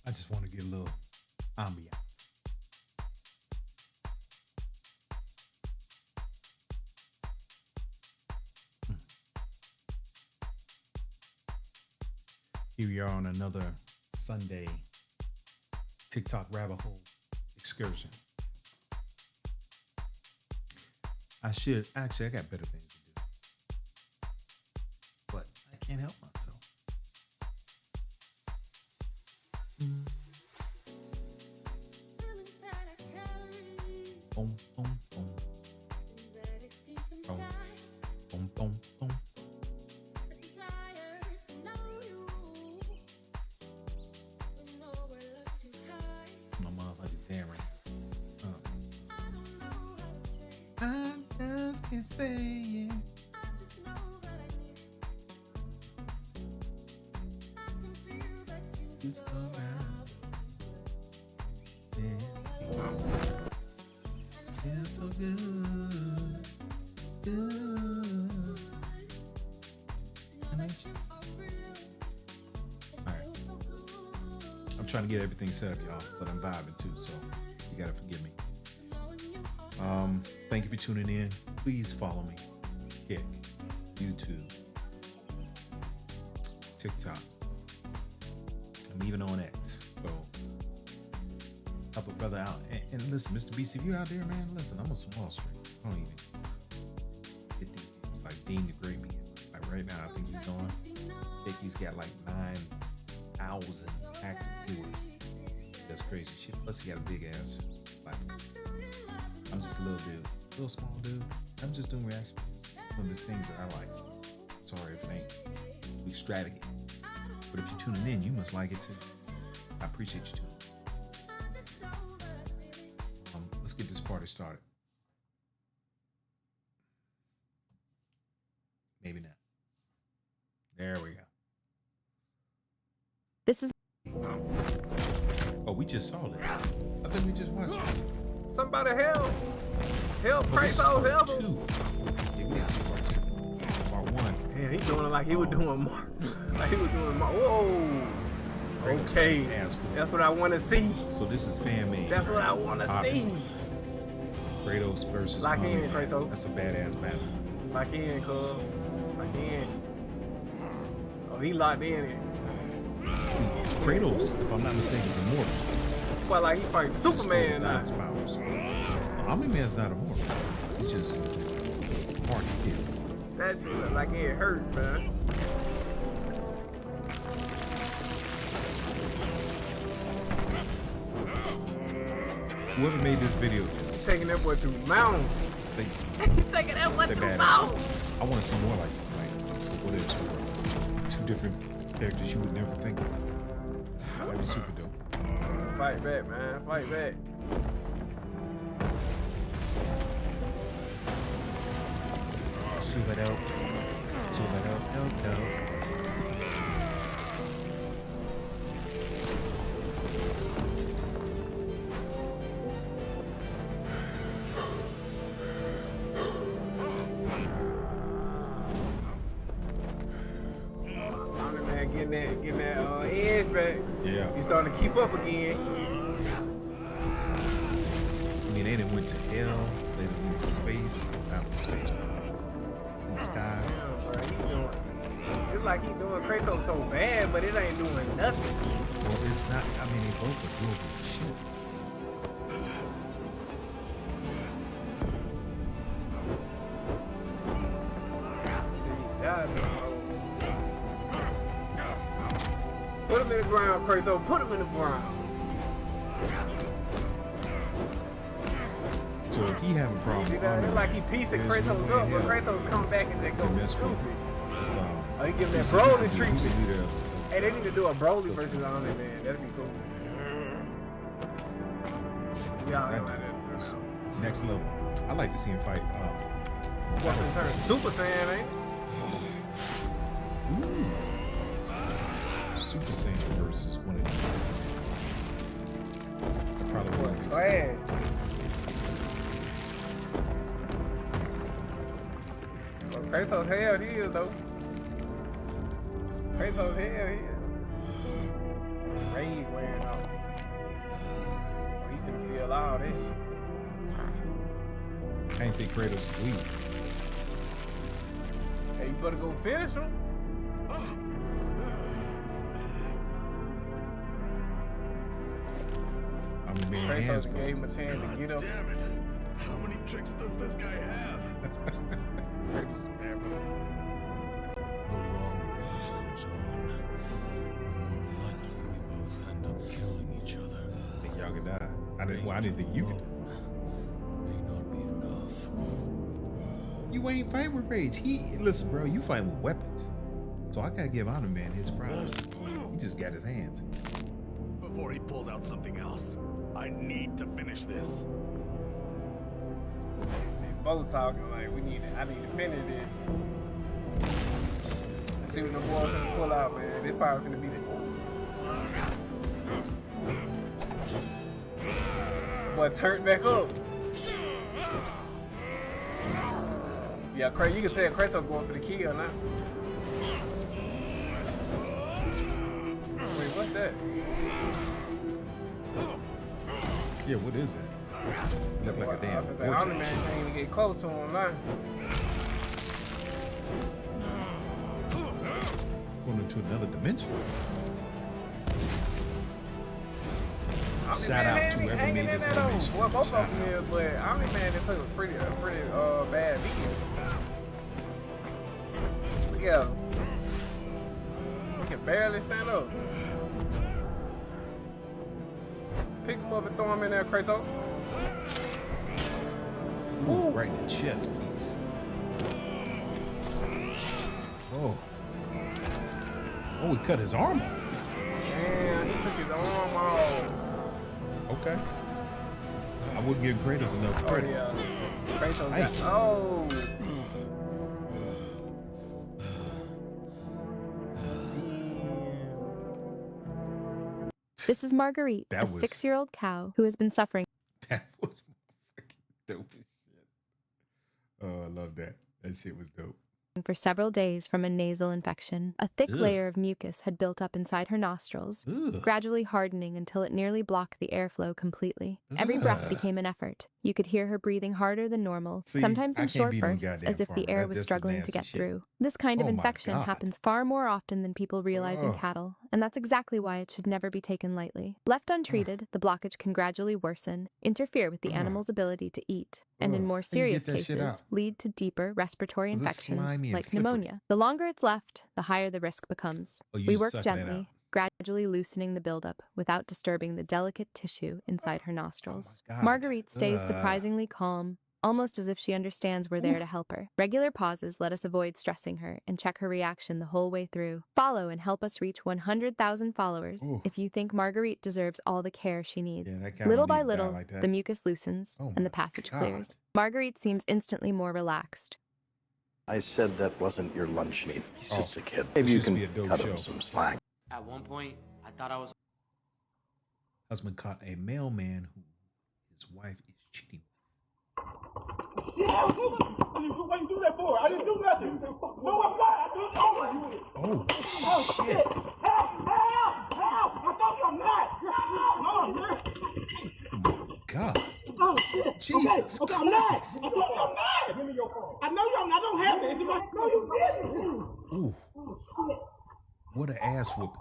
I just want to get a little ambiance. Here we are on another Sunday TikTok rabbit hole excursion. I got better things to do, but I can't help myself. Boom, boom, boom. Boom, boom, boom, boom. It's my motherfucking jam right now. I just can't say it. Just around. Yeah. Feels so good. Good. Alright. I'm trying to get everything set up, y'all, but I'm vibing too, so you gotta forgive me. Thank you for tuning in. Please follow me. Kick, YouTube, TikTok. I'm even on X. So help a brother out. And listen, Mr. BC, if you out there, man, listen, I'm on some Wall Street. I don't even get these like Dean the Great man. Like right now, I think he's on. I think he's got like 9,000 active viewers. That's crazy shit. Plus he got a big ass platform. I'm just a little dude. Little small dude. I'm just doing reaction on the things that I like. Sorry if it ain't too extravagant. But if you're tuning in, you must like it too. I appreciate you tuning in. Let's get this party started. Maybe not. There we go. This is. Oh, we just saw this. I think we just watched this. Somebody help! Help! Praise Part help! two. Yeah, we didn't see part two. Part one. Yeah, he doing it like he was doing more. Like he was doing more. Whoa! Okay, that's what I want to see. So this is fan made. That's what I want to see. Kratos versus Lock in, Kratos. That's a badass battle. Lock in, cuz. Lock in. Oh, he locked in it. Kratos, if I'm not mistaken, is immortal. But like he fights Superman now. God's powers. Omni-Man's not immortal. He's just hard to kill. That shit look like it hurt, man. Whoever made this video is Taking that boy through mountains. He's taking that boy through mountains. I want to see more like this. Like, what is two different characters you would never think of. That'd be super dope. Fight back, man. Fight back. Super dope. Super dope. Getting that edge back. Yeah. He's starting to keep up again. I mean, they done went to hell. They done went to space. Not in space, but in the sky. Yeah, bro, he doing. It's like he doing Kratos so bad, but it ain't doing nothing. Well, it's not. I mean, they both are doing good shit. Put him in the ground, Kratos. Put him in the ground. So if he have a problem, It's like he piecing Kratos up, but Kratos come back and just go stupid. Oh, he give that Broly treatment. Hey, they need to do a Broly versus Omni-Man. That'd be cool. Yeah, next level. I like to see him fight. Turn Super Saiyan, ain't? Ooh. Super Saiyan versus one of these. Probably one of these. Go ahead. Kratos hell he is though. Kratos hell he is. rage wearing off. Oh, he can feel all that. I ain't think Kratos could leave. Hey, you better go finish him. I'm the man. Kratos gave him a chance to get up. Damn it! How many tricks does this guy have? Kratos is bad, bro. The longer this goes on, the more likely we both end up killing each other. I think y'all could die. I didn't think you could. May not be enough. You ain't fighting with rage. Listen, bro, you fighting with weapons. So I gotta give Honor Man his props. He just got his hands. Before he pulls out something else, I need to finish this. They both talking like I need to finish it. Let's see what the boys gonna pull out, man. They probably gonna be the boy turned back up. Yeah, Craig, you can tell Kratos going for the kill now. Wait, what's that? Yeah, what is it? Look like a damn I'm the man can't even get close to him now. Going into another dimension. Shout out to whoever made this animation. Well, both of them is, but Omni Man they took a pretty bad beating. Yeah, he can barely stand up. Pick him up and throw him in there, Kratos. Ooh, right in the chest piece. Oh. Oh, he cut his arm off. Damn, he took his arm off. Okay. I wouldn't give Kratos enough credit. Oh, yeah. Kratos Hey. got, oh. This is Marguerite, That a was- 6-year-old cow who has been suffering That was freaking dope as shit. Oh, I love that. That shit was dope. for several days from a nasal infection. A thick Ugh. layer of mucus had built up inside her nostrils, Ugh. gradually hardening until it nearly blocked the airflow completely. Every breath Ugh. became an effort. You could hear her breathing harder than normal, See, sometimes I in can't short be no bursts, goddamn as if the farmer. air That's was just struggling to nasty get shit. through. This kind of Oh my infection God. happens far more often than people realize in Ugh. cattle, and that's exactly why it should never be taken lightly. Left untreated, the blockage can gradually worsen, interfere with the Ugh. animal's ability to eat, and in Ugh. more How you serious get that shit cases, out? lead to deeper respiratory Is this infections slimy and like slippery? pneumonia. The longer it's left, the higher the risk becomes. Oh, you We just work sucking it out. gently, gradually loosening the buildup without disturbing the delicate tissue inside her nostrils. God. Marguerite stays Ugh. surprisingly calm, almost as if she understands we're there to help her. Regular pauses let us avoid stressing her and check her reaction the whole way through. Follow and help us reach 100,000 followers Ooh. if you think Marguerite deserves all the care she needs. Yeah, that cow Little don't by need to die little, like that. the mucus loosens Oh and my the passage God. clears. Marguerite seems instantly more relaxed. I said that wasn't your lunch meat. He's Oh, just a kid. this Maybe you used to can be a dope cut show. him some slack. At one point, I thought I was Husband caught a mailman who his wife is cheating with. What you do that for? I didn't do nothing. No, I'm not. I didn't know you. Oh, shit. Help! Help! I told you I'm not. No, I'm not. Oh, my God. Oh, shit. Jesus Okay, I'm not. I Christ. told you I'm not. Give me your phone. I know you. I don't have it. No, you didn't. Ooh. What an ass whooping.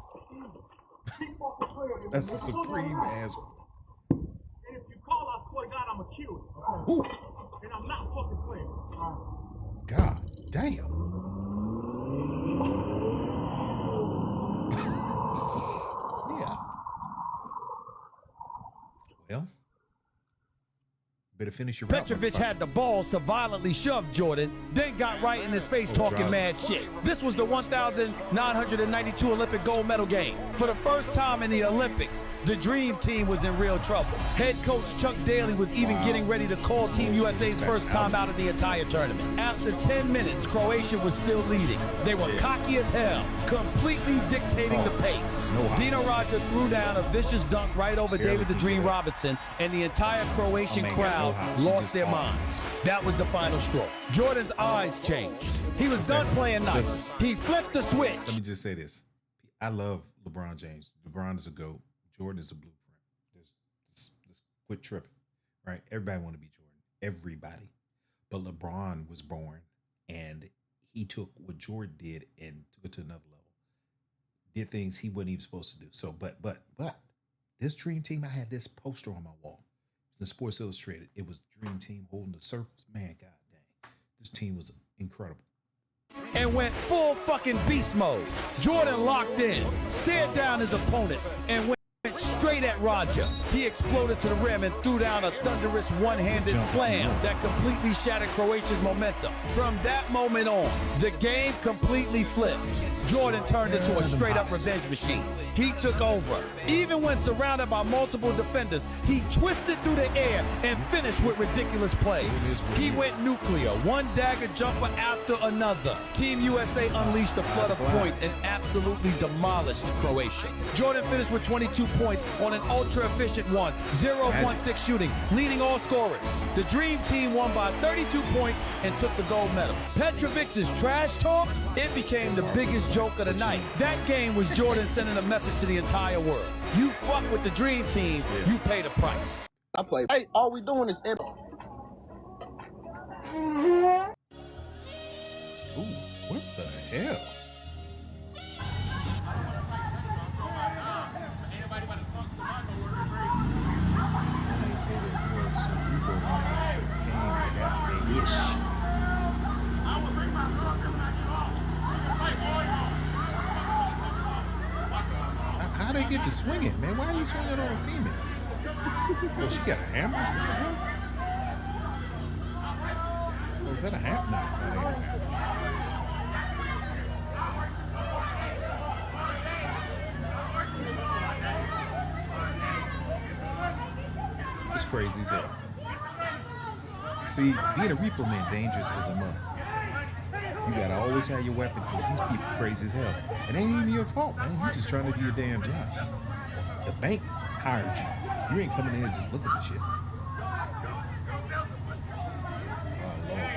That's a supreme ass whooping. And if you call, I swear to God, I'm going to kill you. Ooh. And I'm not fucking playing. God damn. Yeah. Well, better finish your route, Petrovich motherfucker. had the balls to violently shove Jordan, then got right in his face talking Draws. mad shit. This was the 1992 Olympic gold medal game. For the first time in the Olympics, the Dream Team was in real trouble. Head coach Chuck Daly was even getting ready to call Team USA's first time out of the entire tournament. After 10 minutes, Croatia was still leading. They were cocky as hell, completely dictating the pace. No hops. Dino Roger threw down a vicious dunk right over Barely David the did Dream that. Robinson, and the entire Croatian Oh, man, got no crowd hops. He lost just their talking. minds. That was the final straw. Jordan's eyes changed. He was done playing nice. Listen. He flipped the switch. Let me just say this. I love LeBron James. LeBron is a GOAT. Jordan is a blueprint. Just quit tripping, right? Everybody want to be Jordan. Everybody. But LeBron was born and he took what Jordan did and took it to another level. Did things he wasn't even supposed to do. So, but this dream team, I had this poster on my wall. It was in Sports Illustrated. It was Dream Team holding the circles. Man, god dang. This team was incredible. And went full fucking beast mode. Jordan locked in, stared down his opponents, and went straight at Roger. He exploded to the rim and threw down a thunderous one-handed slam that completely shattered Croatia's momentum. From that moment on, the game completely flipped. Jordan turned into a straight-up revenge machine. He took over. Even when surrounded by multiple defenders, he twisted through the air and finished with ridiculous plays. He went nuclear, one dagger jumper after another. Team USA unleashed a flood of points and absolutely demolished Croatia. Jordan finished with 22 points on an ultra-efficient 0 of 1-6 shooting, leading all scorers. The Dream Team won by 32 points and took the gold medal. Petrovic's trash talk, it became the biggest joke of the night. That game was Jordan sending a message to the entire world. You fuck with the Dream Team, you pay the price. I play. Hey, all we doing is. Ooh, what the hell? How they get to swinging, man? Why are you swinging on a female? Oh, she got a hammer? What the hell? Oh, is that a hammer? No, that ain't a hammer. It's crazy as hell. See, being a repo man dangerous as a mug. You gotta always have your weapon because these people crazy as hell. It ain't even your fault, man. You just trying to do your damn job. The bank hired you. You ain't coming in here just looking for shit. Oh Lord.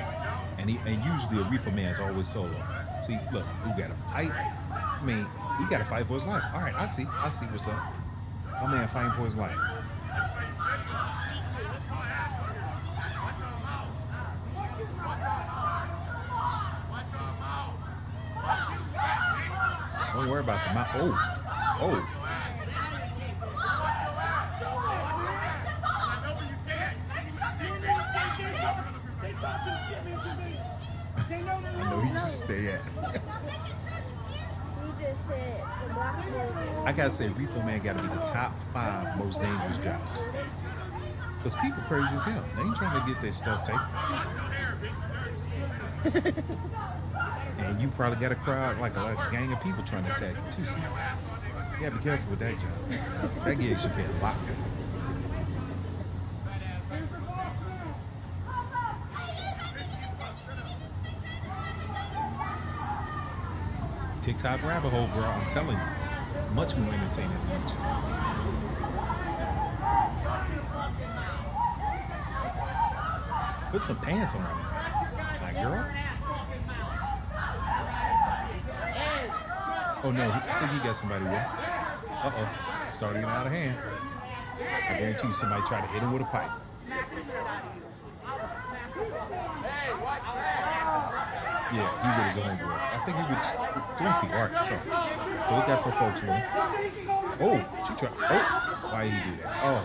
And usually a repo man is always solo. See, look, we got a fight. I mean, he got to fight for his life. All right, I see what's up. My man fighting for his life. Don't worry about the mouth. Oh. I know he used to stay at. I gotta say, repo man gotta be the top 5 most dangerous jobs. Because people crazy as hell. They ain't trying to get their stuff taken. And you probably got a crowd, like a gang of people trying to attack you too. So you gotta be careful with that job. That gig should be a lot. TikTok rabbit hole, bro. I'm telling you, much more entertaining than YouTube. Put some pants on, my girl. Oh no, I think he got somebody with him. Uh-oh, starting out of hand. I guarantee you somebody tried to hit him with a pipe. Yeah, he with his own girl. I think he would 3 people. All right, so we got some folks with him. Oh, she tried. Oh, why did he do that? Oh.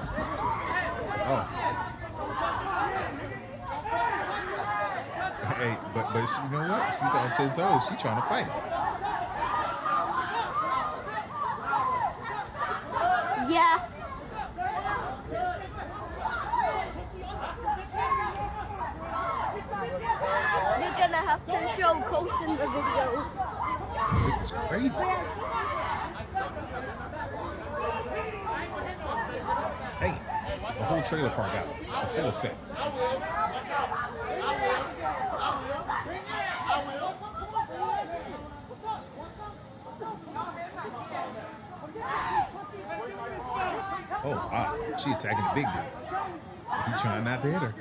Hey, but she, you know what? She's on 10 toes. She's trying to fight him. Yeah. You're gonna have to show Coach in the video. This is crazy. Hey, the whole trailer park out in full effect. Oh, wow. She attacking the big dude. He trying not to hit her.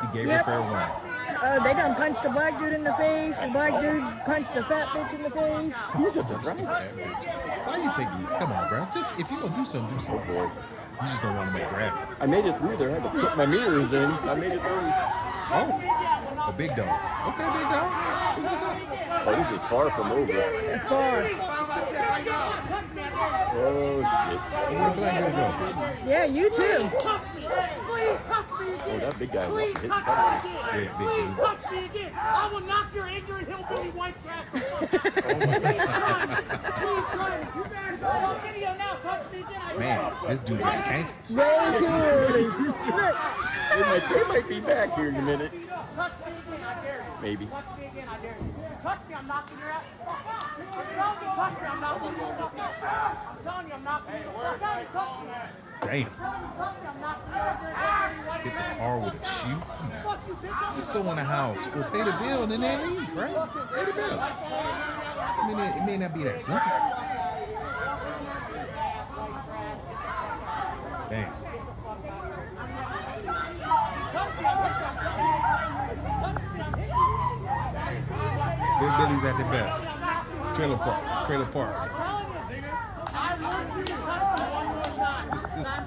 He gave her fair warning. They done punched a black dude in the face. The black dude punched a fat bitch in the face. Why you taking? Come on, bro. Just if you gonna do something, do something. You just don't want to make grab. I made it through there. I had to put my mirrors in. I made it through. Oh, a big dog. Okay, big dog. What's up? Oh, this is far from over. It's far. Oh shit. Where the black dude go? Yeah, you too. Oh, that big guy was hitting Yeah, big dude. Touch me again. I will knock your ignorant hillbilly white trash. Man, this dude got cankles. They might be back here in a minute. Maybe. Touch me again, I dare you. Touch me, I'm knocking your ass. I'm telling you, touch me, I'm knocking your ass. I'm telling you, I'm knocking your ass. Damn. Just hit the car with a shoe. Just go in the house or pay the bill and then they leave, right? Pay the bill. I mean, it may not be that simple. Damn. Big Billy's at the best. Trailer park.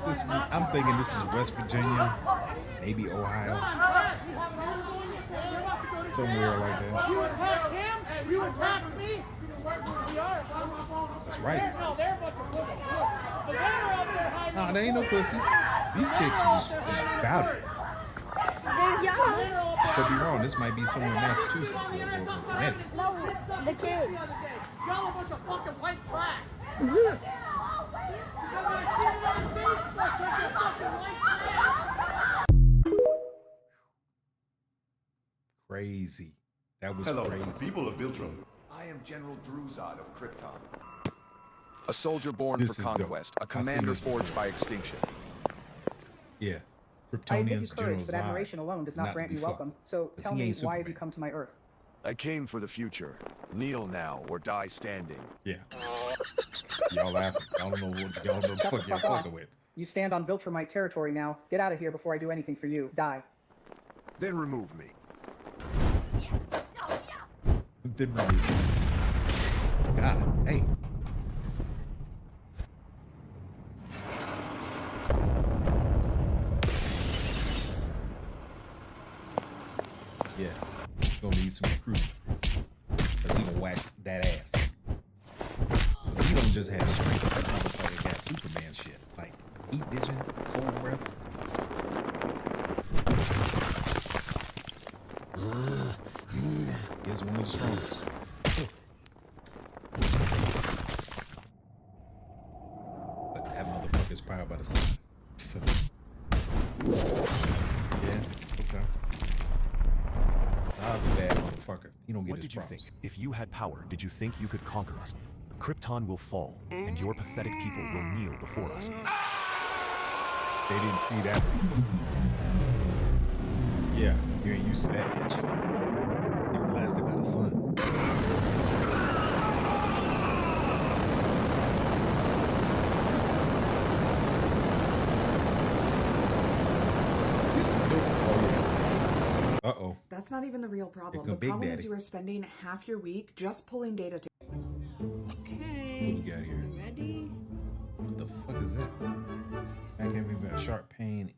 This. I'm thinking this is West Virginia, maybe Ohio, somewhere like that. You attacked him. You attacked me. That's right. No, they're a bunch of pussies. The better out there hiding. Nah, there ain't no pussies. These chicks was about it. Could be wrong. This might be somewhere in Massachusetts or Connecticut. No, the kid. Y'all a bunch of fucking white trash. Crazy. That was Hello, crazy. people of Viltrum. I am General Druzad of Krypton. A soldier born This for is dope. conquest, a I've seen commander this forged before. by extinction. Yeah. I admit you Kryptonians, General courage, but Zod. admiration alone does is not to grant be you fucked. welcome. So 'Cause tell he me, ain't why have you Superman. come to my Earth? I came for the future. Kneel now or die standing. Yeah. Y'all laughing. Y'all don't know what y'all know the fuck y'all fucking with. You stand on Viltrumite territory now. Get out of here before I do anything for you. Die. Then remove me. Didn't really. God, hey. Yeah, gonna need some recruiting. Cause he gonna wax that ass. Cause he don't just have strength. That motherfucker got Superman shit. Like heat vision, cold breath. He's one of the strongest. But that motherfucker is powered by the sun. So yeah, okay. Zod's a bad motherfucker. He don't get What his did you problems. think? If you had power, did you think you could conquer us? Krypton will fall, and your pathetic people will kneel before us. They didn't see that. Yeah, you ain't used to that bitch. They were blasted by the sun. This is dope. Oh yeah. Uh-oh. That's not even the real problem. Here The come Big problem Daddy. is you are spending half your week just pulling data to. Okay. What we got here? Ready? What the fuck is that? I can't even got a sharp pain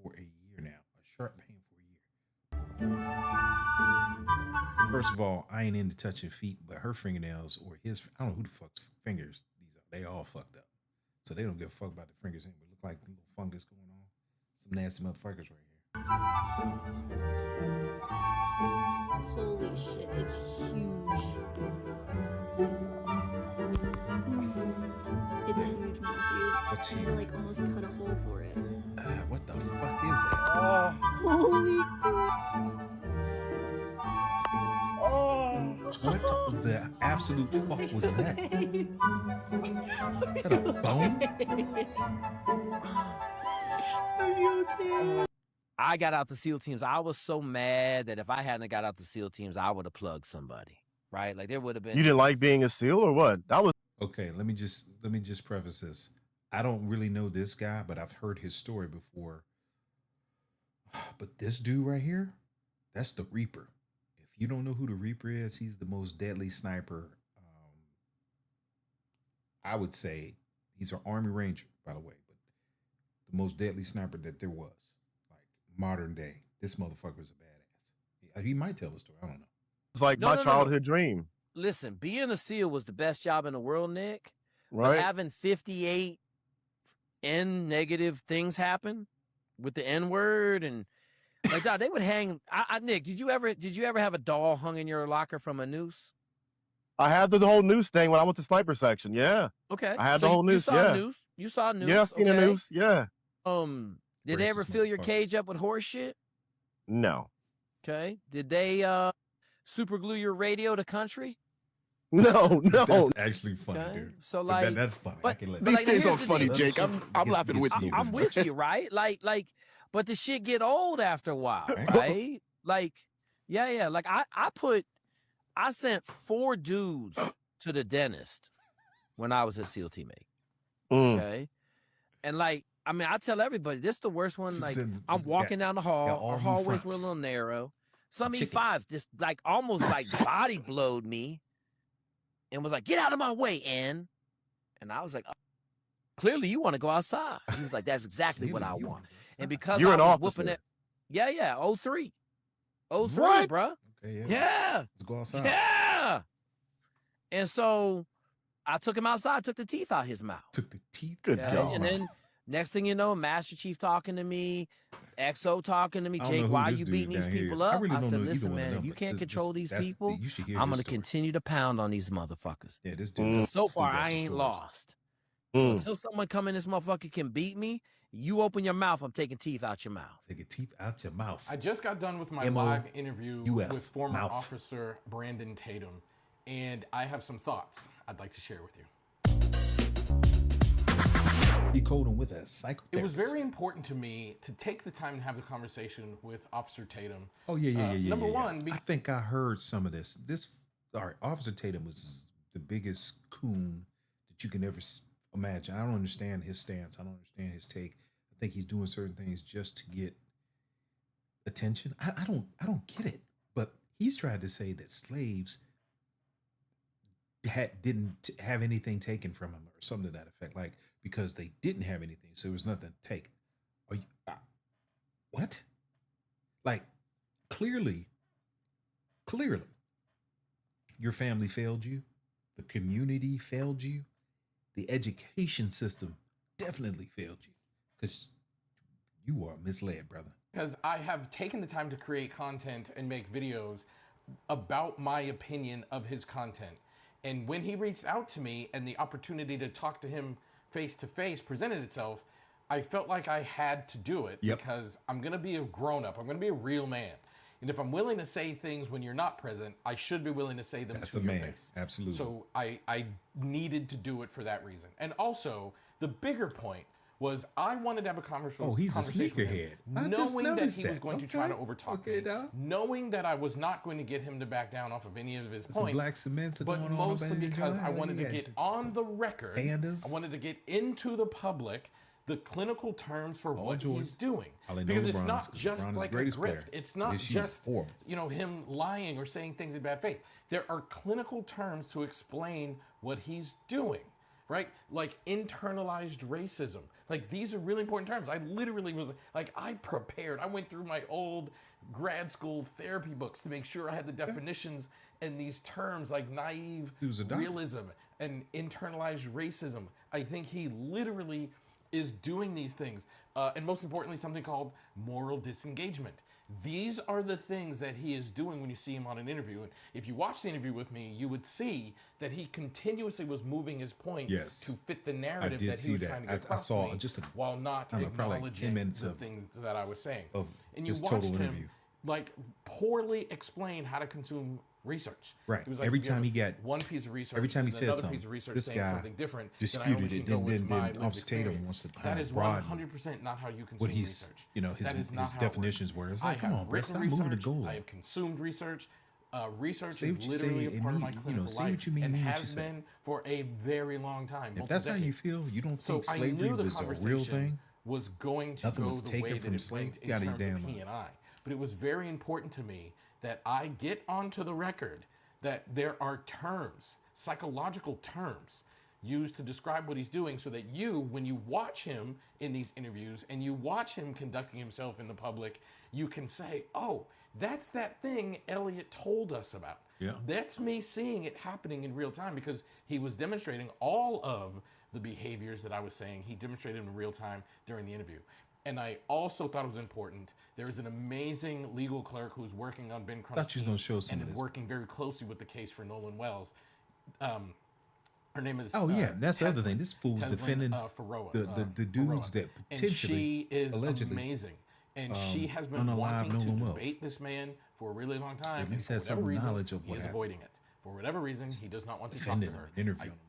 for a year now. A sharp pain for a year. First of all, I ain't into touching feet, but her fingernails or his, I don't know who the fuck's fingers these are. They all fucked up. So they don't give a fuck about the fingers anyway. Look like a little fungus going on. Some nasty motherfuckers right here. Holy shit, it's huge. It's huge, Matthew. What's I huge? like almost cut a hole for it. What the fuck is that? Holy crap. What the absolute fuck was that? Is that a bone? Are you okay? I got out the SEAL teams. I was so mad that if I hadn't got out the SEAL teams, I would have plugged somebody, right? Like there would have been. You didn't like being a SEAL or what? That was Okay, let me just preface this. I don't really know this guy, but I've heard his story before. But this dude right here, That's the Reaper. If you don't know who the Reaper is, he's the most deadly sniper. I would say he's an Army Ranger, by the way, but the most deadly sniper that there was, like modern day. This motherfucker's a badass. He might tell the story. I don't know. It's like my childhood dream. Listen, being a SEAL was the best job in the world, Nick. Right. But having 58 N negative things happen with the N word and like that, they would hang. Nick, did you ever have a doll hung in your locker from a noose? I had the whole noose thing when I went to sniper section. Yeah. Okay. I had the whole noose. You saw a noose. Yeah, I've seen a noose. Yeah. Did they ever fill your cage up with horse shit? No. Okay. Did they super glue your radio to country? No. That's actually funny, dude. So like that's funny. But, these things are funny, Jake. I'm laughing with you. I'm with you, right? Like, but the shit get old after a while, right? Like, yeah. Like I sent 4 dudes to the dentist when I was a SEAL teammate. Okay. And like, I mean, I tell everybody, this is the worst one. Like, I'm walking down the hall. Our hallways were a little narrow. Some E5 just like almost like body blowed me and was like, "Get out of my way, Ann." And I was like, clearly you want to go outside. He was like, "That's exactly what I want." And because you're I an was officer. whooping it, yeah, 03, What? bro. Okay, Yeah. Let's go outside. Yeah. And so I took him outside, took the teeth out his mouth. Took the teeth. Good God. And then next thing you know, Master Chief talking to me, XO talking to me, Jake, why are you beating these people up? I said, listen, man, if you can't control these people, I'm going to continue to pound on these motherfuckers. Yeah, this dude. So far, I ain't lost. So until someone come in this motherfucker can beat me, you open your mouth, I'm taking teeth out your mouth. Take teeth out your mouth. I just got done with my live interview with former officer Brandon Tatum, and I have some thoughts I'd like to share with you. Decoding with a psychotherapist. It was very important to me to take the time to have the conversation with Officer Tatum. Oh, yeah. Number one, I think I heard some of this. All right, Officer Tatum was the biggest coon that you can ever imagine. I don't understand his stance. I don't understand his take. I think he's doing certain things just to get attention. I don't get it. But he's tried to say that slaves didn't have anything taken from him or something to that effect. Like, because they didn't have anything, so there was nothing to take. Are you, what? Like, clearly, your family failed you. The community failed you. The education system definitely failed you because you are misled, brother. Because I have taken the time to create content and make videos about my opinion of his content. And when he reached out to me and the opportunity to talk to him face to face presented itself, I felt like I had to do it because I'm going to be a grown up. I'm going to be a real man. And if I'm willing to say things when you're not present, I should be willing to say them to your face. Absolutely. So I needed to do it for that reason. And also, the bigger point was I wanted to have a conversation. Oh, he's a sneakerhead. Knowing that he was going to try to overtalk me. Knowing that I was not going to get him to back down off of any of his points. Black cements but mostly because I wanted to get on the record. I wanted to get into the public the clinical terms for what he's doing. Because it's not just like a grift. It's not just, him lying or saying things in bad faith. There are clinical terms to explain what he's doing, right? Like internalized racism. Like these are really important terms. I literally was like, I prepared. I went through my old grad school therapy books to make sure I had the definitions and these terms like naive realism and internalized racism. I think he literally is doing these things. And most importantly, something called moral disengagement. These are the things that he is doing when you see him on an interview. And if you watch the interview with me, you would see that he continuously was moving his point to fit the narrative that he was trying to get across to me, while not acknowledging the things that I was saying. And you watched him like poorly explain how to consume research. Right. It was like every time he got one piece of research, every time he said another something, piece of research this saying guy something different, disputed it. Then Officer Tatum wants to kind of broaden. That is 100% not how you consume what he's, research. His definitions were. It's like, come on, bro, stop moving the goal. I have consumed research. Research is literally a part of my clinical life and has been for a very long time. If that's how you feel, you don't think slavery was a real thing? Was going to nothing go was the taken way from that slaves. in terms of P&I. but it was very important to me that I get onto the record that there are terms, psychological terms, used to describe what he's doing, so that you, when you watch him in these interviews and you watch him conducting himself in the public, you can say, oh, that's that thing Elliot told us about. Yeah. That's me seeing it happening in real time, because he was demonstrating all of the behaviors that I was saying. He demonstrated in real time during the interview. And I also thought it was important. There is an amazing legal clerk who's working on Ben Crump's team and working very closely with the case for Nolan Wells. Her name is that's the other thing. This fool's defending the dudes that potentially, and she is allegedly, amazing. And she has been wanting to debate this man for a really long time. And for whatever reason, he is avoiding it. For whatever reason, he does not want to talk to her.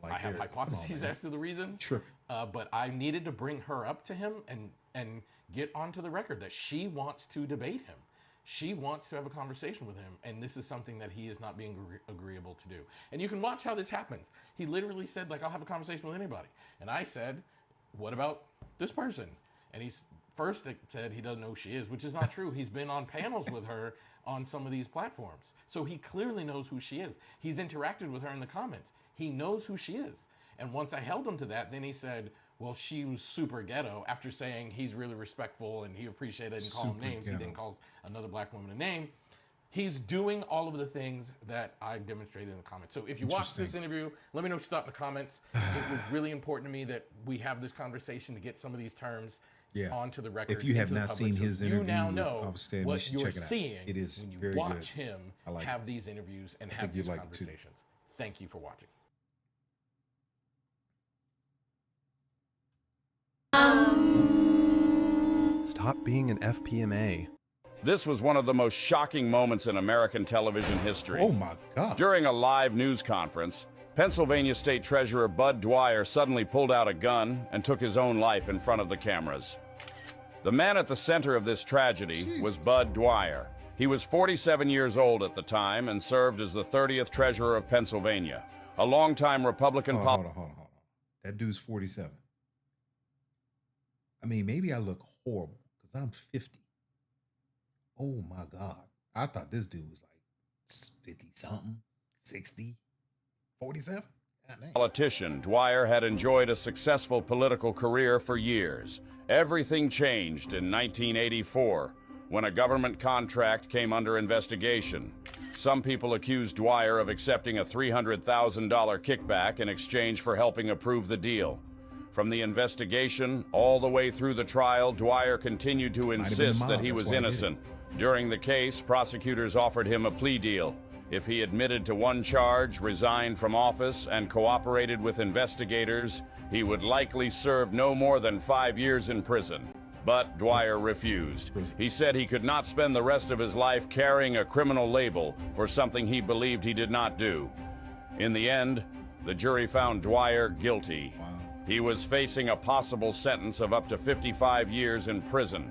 I have hypotheses as to the reasons, but I needed to bring her up to him and get onto the record that she wants to debate him. She wants to have a conversation with him, and this is something that he is not being agreeable to do. And you can watch how this happens. He literally said, like, I'll have a conversation with anybody. And I said, what about this person? And he's first said he doesn't know who she is, which is not true. He's been on panels with her on some of these platforms. So he clearly knows who she is. He's interacted with her in the comments. He knows who she is. And once I held him to that, then he said, well, she was super ghetto, after saying he's really respectful and he appreciated and call him names. He then calls another black woman a name. He's doing all of the things that I demonstrated in the comments. So if you watch this interview, let me know what you thought in the comments. It was really important to me that we have this conversation to get some of these terms onto the record. If you have not seen his interview, you now know what you're check it out. seeing It is when you very watch good. him like have these interviews and have these conversations. Thank you for watching. Stop being an FPMA. This was one of the most shocking moments in American television history. Oh my God. During a live news conference, Pennsylvania State Treasurer Bud Dwyer suddenly pulled out a gun and took his own life in front of the cameras. The man at the center of this tragedy was Bud Dwyer. He was 47 years old at the time and served as the 30th Treasurer of Pennsylvania, a longtime Republican Hold on. That dude's 47. I mean, maybe I look horrible because I'm 50. Oh my God. I thought this dude was like 50-something, 60, 47. Politician, Dwyer had enjoyed a successful political career for years. Everything changed in 1984 when a government contract came under investigation. Some people accused Dwyer of accepting a $300,000 kickback in exchange for helping approve the deal. From the investigation all the way through the trial, Dwyer continued to insist that he was innocent. During the case, prosecutors offered him a plea deal. If he admitted to one charge, resigned from office, and cooperated with investigators, he would likely serve no more than 5 years in prison. But Dwyer refused. He said he could not spend the rest of his life carrying a criminal label for something he believed he did not do. In the end, the jury found Dwyer guilty. He was facing a possible sentence of up to 55 years in prison.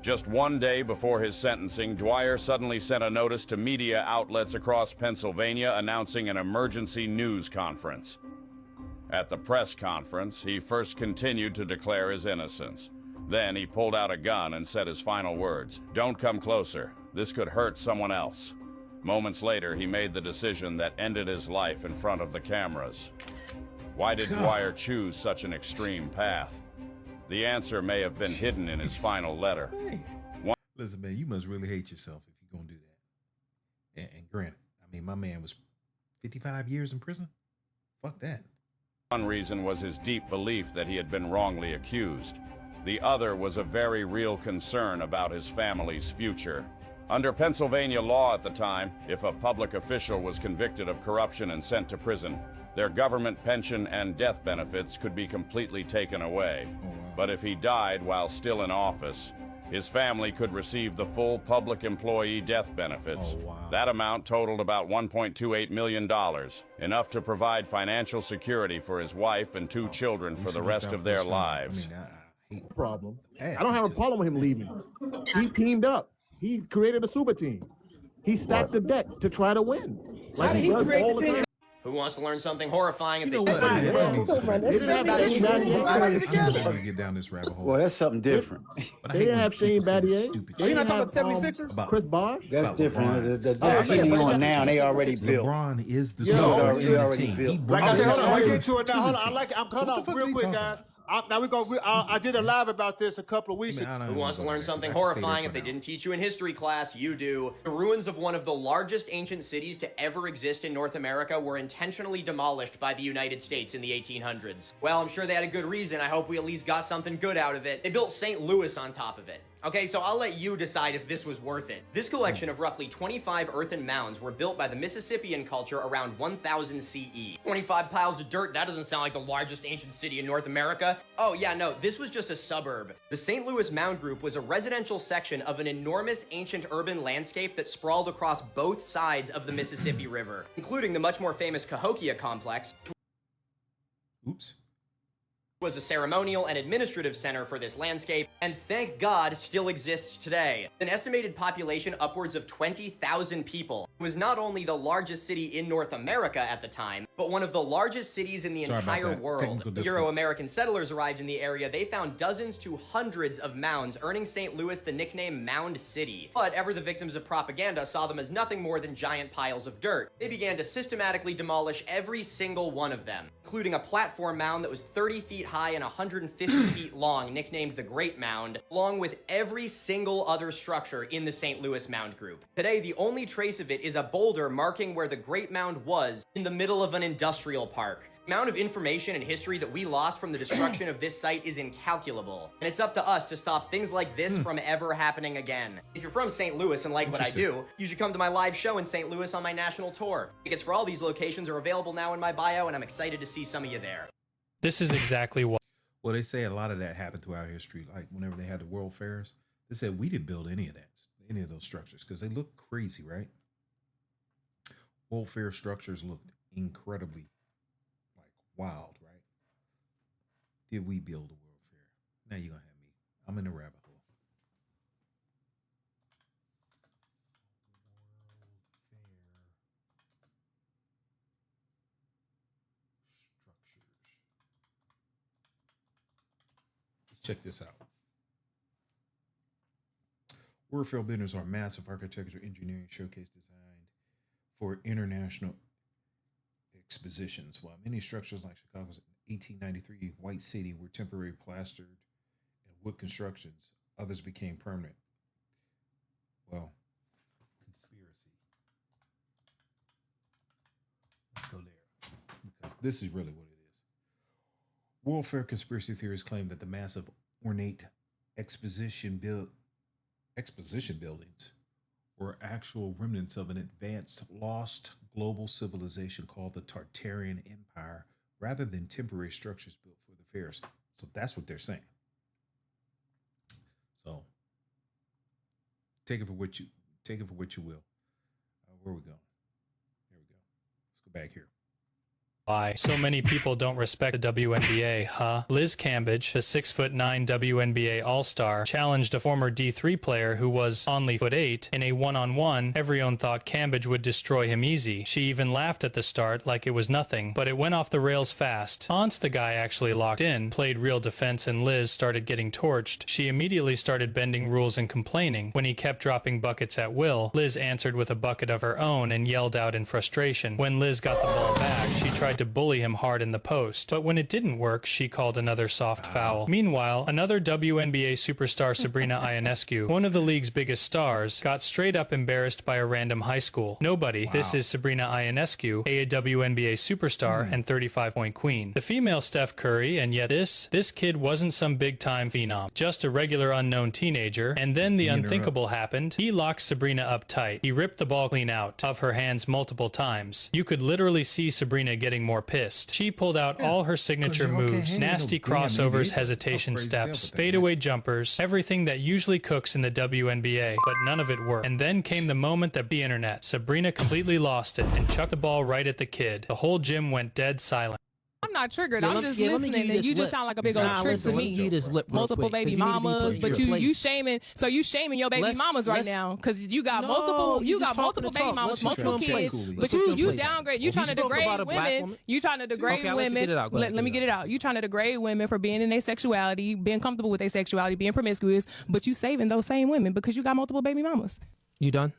Just one day before his sentencing, Dwyer suddenly sent a notice to media outlets across Pennsylvania announcing an emergency news conference. At the press conference, he first continued to declare his innocence. Then he pulled out a gun and said his final words, "Don't come closer. This could hurt someone else." Moments later, he made the decision that ended his life in front of the cameras. Why did Dwyer choose such an extreme path? The answer may have been hidden in his final letter. Listen, man, you must really hate yourself if you're going to do that. And granted, I mean, my man was 55 years in prison. Fuck that. One reason was his deep belief that he had been wrongly accused. The other was a very real concern about his family's future. Under Pennsylvania law at the time, if a public official was convicted of corruption and sent to prison, their government pension and death benefits could be completely taken away. But if he died while still in office, his family could receive the full public employee death benefits. That amount totaled about $1.28 million, enough to provide financial security for his wife and 2 children for the rest of their lives. Problem. I don't have a problem with him leaving. He teamed up. He created a super team. He stacked the deck to try to win. How did he create the team? Who wants to learn something horrifying if You know they what? can? Get down this rabbit hole. Well, that's something different. But I hate when people say this stupid You're shit. not talking about 76ers? Chris Bosh? That's About different. LeBron. The team you on now, they already built. LeBron is the Yeah, star he in the already team. built. He Like I brought said, hold on, us we get to it now. the Hold on, team. I'm So coming what the off fuck real are you quick, talking guys. about? Now we're going. I did a live about this a couple of weeks ago. Who wants to learn something horrifying if they didn't teach you in history class? You do. The ruins of one of the largest ancient cities to ever exist in North America were intentionally demolished by the United States in the 1800s. Well, I'm sure they had a good reason. I hope we at least got something good out of it. They built St. Louis on top of it. Okay, so I'll let you decide if this was worth it. This collection of roughly 25 earthen mounds were built by the Mississippian culture around 1000 CE. 25 piles of dirt, that doesn't sound like the largest ancient city in North America. Oh yeah, no, this was just a suburb. The St. Louis Mound Group was a residential section of an enormous ancient urban landscape that sprawled across both sides of the Mississippi River, including the much more famous Cahokia complex, Oops. was a ceremonial and administrative center for this landscape, and thank God still exists today. An estimated population upwards of 20,000 people. It was not only the largest city in North America at the time, but one of the largest cities in the entire world. When Euro-American settlers arrived in the area, they found dozens to hundreds of mounds, earning St. Louis the nickname Mound City. But ever the victims of propaganda saw them as nothing more than giant piles of dirt. They began to systematically demolish every single one of them, including a platform mound that was 30 feet high and 150 feet long, nicknamed the Great Mound, along with every single other structure in the St. Louis Mound Group. Today, the only trace of it is a boulder marking where the Great Mound was in the middle of an industrial park. The amount of information and history that we lost from the destruction of this site is incalculable, and it's up to us to stop things like this from ever happening again. If you're from St. Louis and like what I do, you should come to my live show in St. Louis on my national tour. Tickets for all these locations are available now in my bio, and I'm excited to see some of you there. This is exactly what. Well, they say a lot of that happened throughout history. Like whenever they had the World Fairs, they said we didn't build any of that, any of those structures, because they look crazy, right? World Fair structures looked incredibly wild, right? Did we build a World Fair? Now you're gonna have me. I'm in the rabbit hole. Check this out. World Fair buildings are massive architecture, engineering showcase designed for international expositions. While many structures like Chicago's 1893 White City were temporarily plastered and wood constructions, others became permanent. Well, conspiracy. Let's go there, because this is really what it is. World Fair conspiracy theorists claim that the massive ornate exposition buildings were actual remnants of an advanced, lost global civilization called the Tartarian Empire, rather than temporary structures built for the fairs. So that's what they're saying. So take it for what you will. Where are we going? Here we go. Let's go back here. Why so many people don't respect the WNBA, huh? Liz Cambage, the 6'9" WNBA All-Star, challenged a former D3 player who was only 8 in a one-on-one. Everyone thought Cambage would destroy him easy. She even laughed at the start like it was nothing, but it went off the rails fast. Once the guy actually locked in, played real defense, and Liz started getting torched, she immediately started bending rules and complaining. When he kept dropping buckets at will, Liz answered with a bucket of her own and yelled out in frustration. When Liz got the ball back, she tried to bully him hard in the post, but when it didn't work, she called another soft foul. Meanwhile, another WNBA superstar, Sabrina Ionescu, one of the league's biggest stars, got straight up embarrassed by a random high school. Nobody. This is Sabrina Ionescu, a WNBA superstar and 35-point queen. The female Steph Curry, and yet this kid wasn't some big-time phenom, just a regular unknown teenager, and then the unthinkable happened. He locked Sabrina up tight. He ripped the ball clean out of her hands multiple times. You could literally see Sabrina getting more pissed. She pulled out all her signature moves, nasty crossovers, hesitation steps, fadeaway jumpers, everything that usually cooks in the WNBA, but none of it worked. And then came the moment that the internet. Sabrina completely lost it and chucked the ball right at the kid. The whole gym went dead silent. I'm not triggered. Yeah, I'm let- just yeah, let me listening, give you and this you just lip. sound like a big Nah, old trick listen, to let me me. give you this lip real Multiple quick, 'cause baby you need to be mamas, put in but your you place. shaming. So you shaming your baby Let's- mamas right let's- now because you got No, multiple. You you got just talking multiple to baby talk. mamas, Let's multiple put you in kids. place. But Let's put you in you place. downgrade. You You trying to spoke about degrade a black women. woman. You trying to degrade Okay, I'll let you women. get it out. Go ahead, Let me get it out. You trying to degrade women for being in their sexuality, being comfortable with their sexuality, being promiscuous, but you saving those same women because you got multiple baby mamas. You done?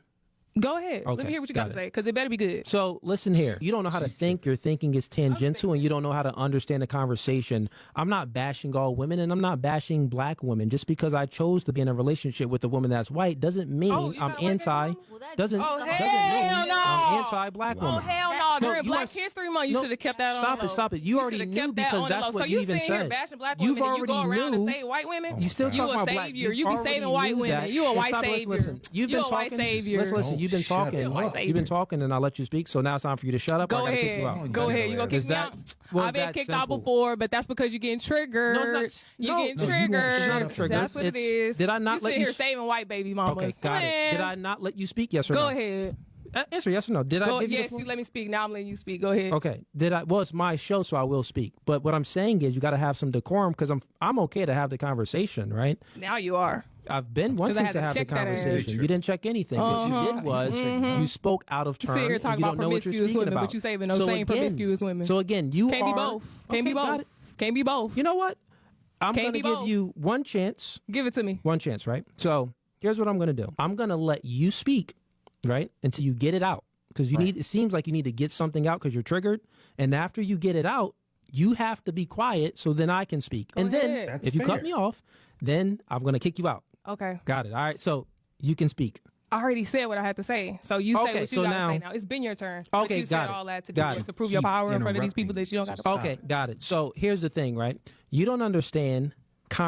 Go ahead. Let Okay, me hear what you got got to it. say because it better be good. So listen here. You don't know how to think. Your thinking is tangential, and you don't know how to understand the conversation. I'm not bashing all women, and I'm not bashing black women. Just because I chose to be in a relationship with a woman that's white doesn't mean I'm anti. Doesn't Oh, mean hell no. I'm anti-black woman. Oh, hell no. During you Black are- History Month, you no, should have kept that on. Stop it. You already should've knew kept that because on the that's low. what so you you even sitting here said. bashing black You've women and you go already around knew. and say white women? You still you talking a about black. savior. You be already saving white knew women. that. You a And white stop, savior. Listen, you've You been a white talking. savior. Listen, you've been talking. You're a white You've been savior. talking, and I let you speak. So now it's time for you to shut up. or Go I gotta kick you out. ahead. Go ahead. You gonna kick me out? Well, I've been that's kicked out simple. before, but that's because you're getting triggered. No, it's not. You No, getting no, you won't shut triggered. up, trigger. That's what it It's- is. did I not you let sit you here s- saving white baby mamas? Okay, got it. Did Man. I not let you speak? Yes or Go no? ahead. Answer yes or no. Did I Go, give you the yes, floor? you let me speak. Now I'm letting you speak. Go ahead. Okay. Did I? Well, it's my show, so I will speak. But what I'm saying is, you got to have some decorum because I'm okay to have the conversation, right? Now you are. I've been 'Cause I wanting had to to have the check that ass. conversation. You didn't check anything. What you did was you spoke out of You turn. sit here and talking you about don't know what you're promiscuous speaking women, about. but you saving those So same again- promiscuous women. So again, you Can't are be both. Can't be Okay, got both. it. Can't be both. You know what? I'm Can't going to be give both. you one chance. Give it to me. One chance, right? So here's what I'm going to do. I'm going to let you speak, right, until you get it out. Because you need. It seems like you need to get something out because you're triggered. And after you get it out, you have to be quiet so then I can speak. Go and ahead. then That's if you cut fair. me off, then I'm going to kick you out. Okay. Got it. All right. So you can speak. I already said what I had to say. So you say Okay, what you so got to now- say now. It's been your turn. But Okay, you got said it. all that to Got do it. to prove your Keep power in front of these interrupting. people that you don't got to Stop. Okay, got it. So here's the thing, right? You don't understand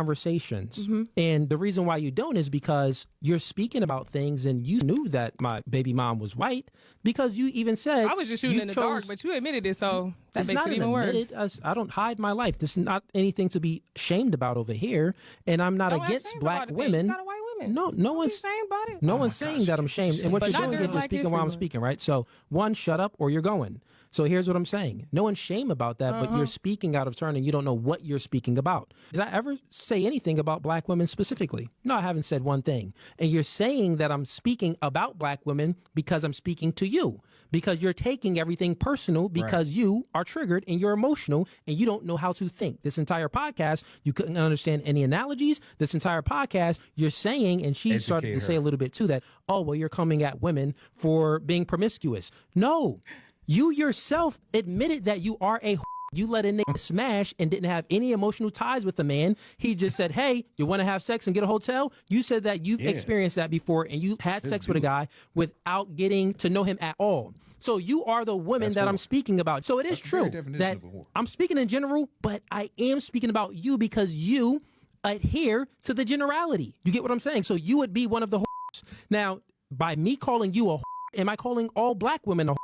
conversations. Mm-hmm. And the reason why you don't is because you're speaking about things and you knew that my baby mom was white because you even said I was just shooting you in the chose- dark, but you admitted it, so that It's makes not it even worse. admitted. I don't hide my life. This is not anything to be shamed about over here. And I'm not Don't act against ashamed black about it, then. women. You got a white women. No Don't be one's ashamed about it. no one's saying that I'm shamed. And what But you're not doing during is you're Black speaking History while I'm Month. speaking, right? So one, shut up or you're going. So here's what I'm saying. No one's shame about that, but you're speaking out of turn and you don't know what you're speaking about. Did I ever say anything about black women specifically? No, I haven't said one thing. And you're saying that I'm speaking about black women because I'm speaking to you. Because you're taking everything personal because you are triggered and you're emotional and you don't know how to think. This entire podcast, you couldn't understand any analogies. This entire podcast, you're saying, and she started to say a little bit too, that, oh, well, you're coming at women for being promiscuous. No, you yourself admitted that you are a you let a nigga smash and didn't have any emotional ties with the man. He just said, hey, you want to have sex and get a hotel? You said that you've experienced that before and you had sex with a guy without getting to know him at all. So you are the woman that I'm speaking about. So it is true that I'm speaking in general, but I am speaking about you because you adhere to the generality. You get what I'm saying? So you would be one of the whores. Now, by me calling you a whore, am I calling all black women a whore?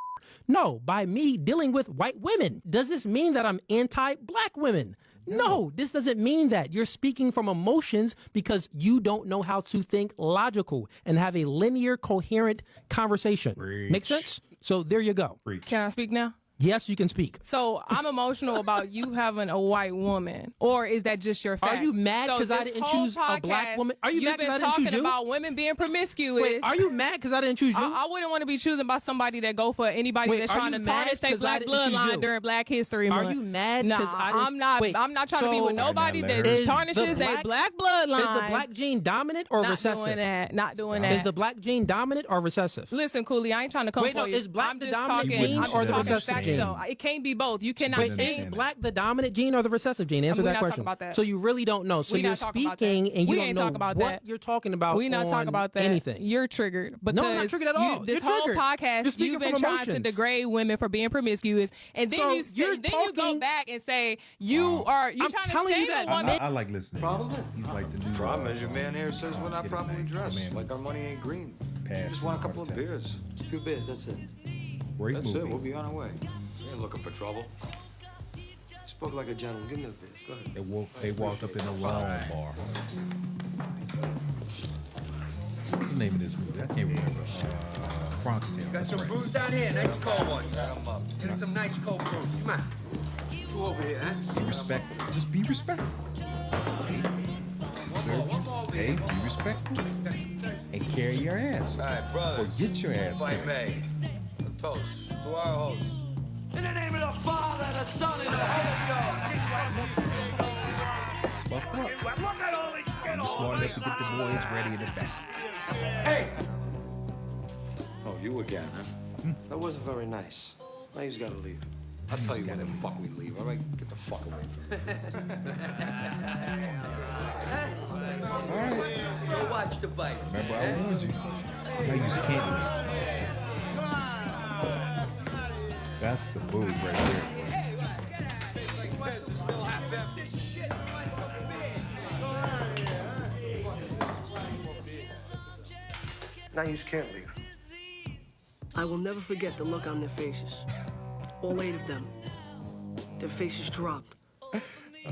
No, by me dealing with white women. Does this mean that I'm anti-black women? No, this doesn't mean that. You're speaking from emotions because you don't know how to think logical and have a linear, coherent conversation. Make sense? So there you go. Can I speak now? Yes, you can speak. So I'm emotional about you having a white woman, or is that just your fact? Are you mad So 'cause I this didn't whole choose a black podcast, woman? Are you mad 'cause I didn't choose You've been talking you? about women being promiscuous. Wait, are you mad because I didn't choose you? I wouldn't want to be choosing by somebody that go for anybody Wait, that's are trying you to mad tarnish their 'cause I black didn't choose bloodline you? during Black History Month. Are you mad? Nah, 'cause I didn't I'm not. Wait, I'm not trying to be with so- nobody that Is tarnishes the a black bloodline. Is the black gene dominant or not recessive? doing that. Not doing that. Is the black gene dominant or recessive? Listen, Cooley, I ain't trying to come Wait, for no, you. is black I'm the just dominant talking. gene I'm or the talking recessive facts, gene? though. It can't be both. You cannot Wait, change. is black the dominant gene or the recessive gene? Answer We're that not question. talking about that. So you really don't know. So We you're not talking about speaking that. and you We don't ain't know talking about what that. you're talking about. We not on talking about that. anything. You're triggered because No, I'm not triggered at all. This You're whole triggered. You're podcast, speaking you've been from trying to emotions. degrade women for being promiscuous, and then So you you're go talking- back and say you are you I'm trying to telling you shame that- a woman. I like listening. He's like the new. Problem is, your man here says we're not get his properly name. dressed. Man, Like our money ain't green. Pass Just from want a heart couple of attack. beers. A few beers, that's it. Great That's movie. it. We'll be on our way. We ain't looking for trouble. Spoke like a gentleman. Give me the beers. Go ahead. They walked up in a wrong bar. What's the name of this movie? I can't remember. Bronx Tale. Got That's some right. brews down here. Nice cold ones. Get some nice cold brews. Come on. You over here, huh? Be respectful. Just be respectful. Hey, be respectful. And carry your ass. All right, brother. Or get your ass If I carried. may, a toast to our host. In the name of the Father, the Son, and the Holy Ghost. It's fucked up. And you're smart enough to get the boys ready in the back. Hey! Oh, you again, huh? That wasn't very nice. Now he's gotta leave. I'll tell you when the fuck we leave, all right? Get the fuck away from me. All right. Go watch the bites. Remember, I warned you. Now you just can't leave. That's the move right there. Now you just can't leave. I will never forget the look on their faces. All 8 of them. Their faces dropped.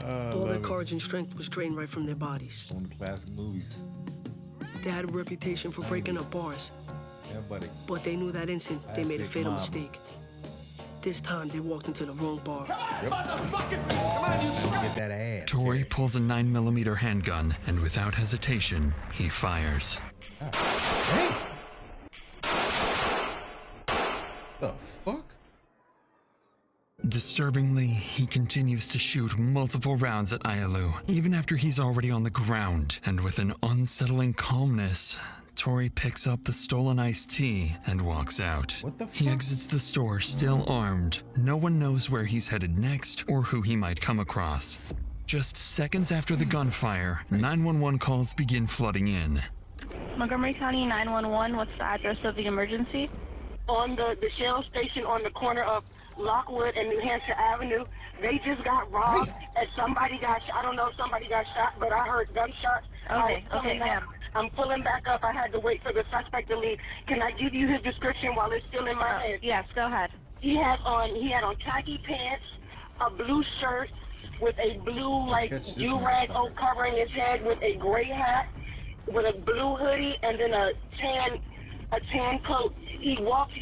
All their courage and strength was drained right from their bodies. One of the classic movies. They had a reputation for breaking up bars. Yeah, buddy. But they knew that instant they made a fatal mistake. This time they walked into the wrong bar. Yep. Get that ass. Tori pulls a 9mm handgun, and without hesitation, he fires. Hey! The fuck? Disturbingly, he continues to shoot multiple rounds at Ayalu, even after he's already on the ground, and with an unsettling calmness, Tori picks up the stolen iced tea and walks out. What the fuck? He exits the store still armed. No one knows where he's headed next or who he might come across. Just seconds after the gunfire, 911 calls begin flooding in. Montgomery County 911, what's the address of the emergency? On the Shell station on the corner of Lockwood and New Hampshire Avenue, they just got robbed and somebody got shot. I don't know if somebody got shot, but I heard gunshots. Okay, ma'am. I'm pulling back up. I had to wait for the suspect to leave. Can I give you his description while it's still in my head? Yes, go ahead. He had on khaki pants, a blue shirt with a blue do-rag covering his head, with a gray hat, with a blue hoodie, and then a tan coat. He walked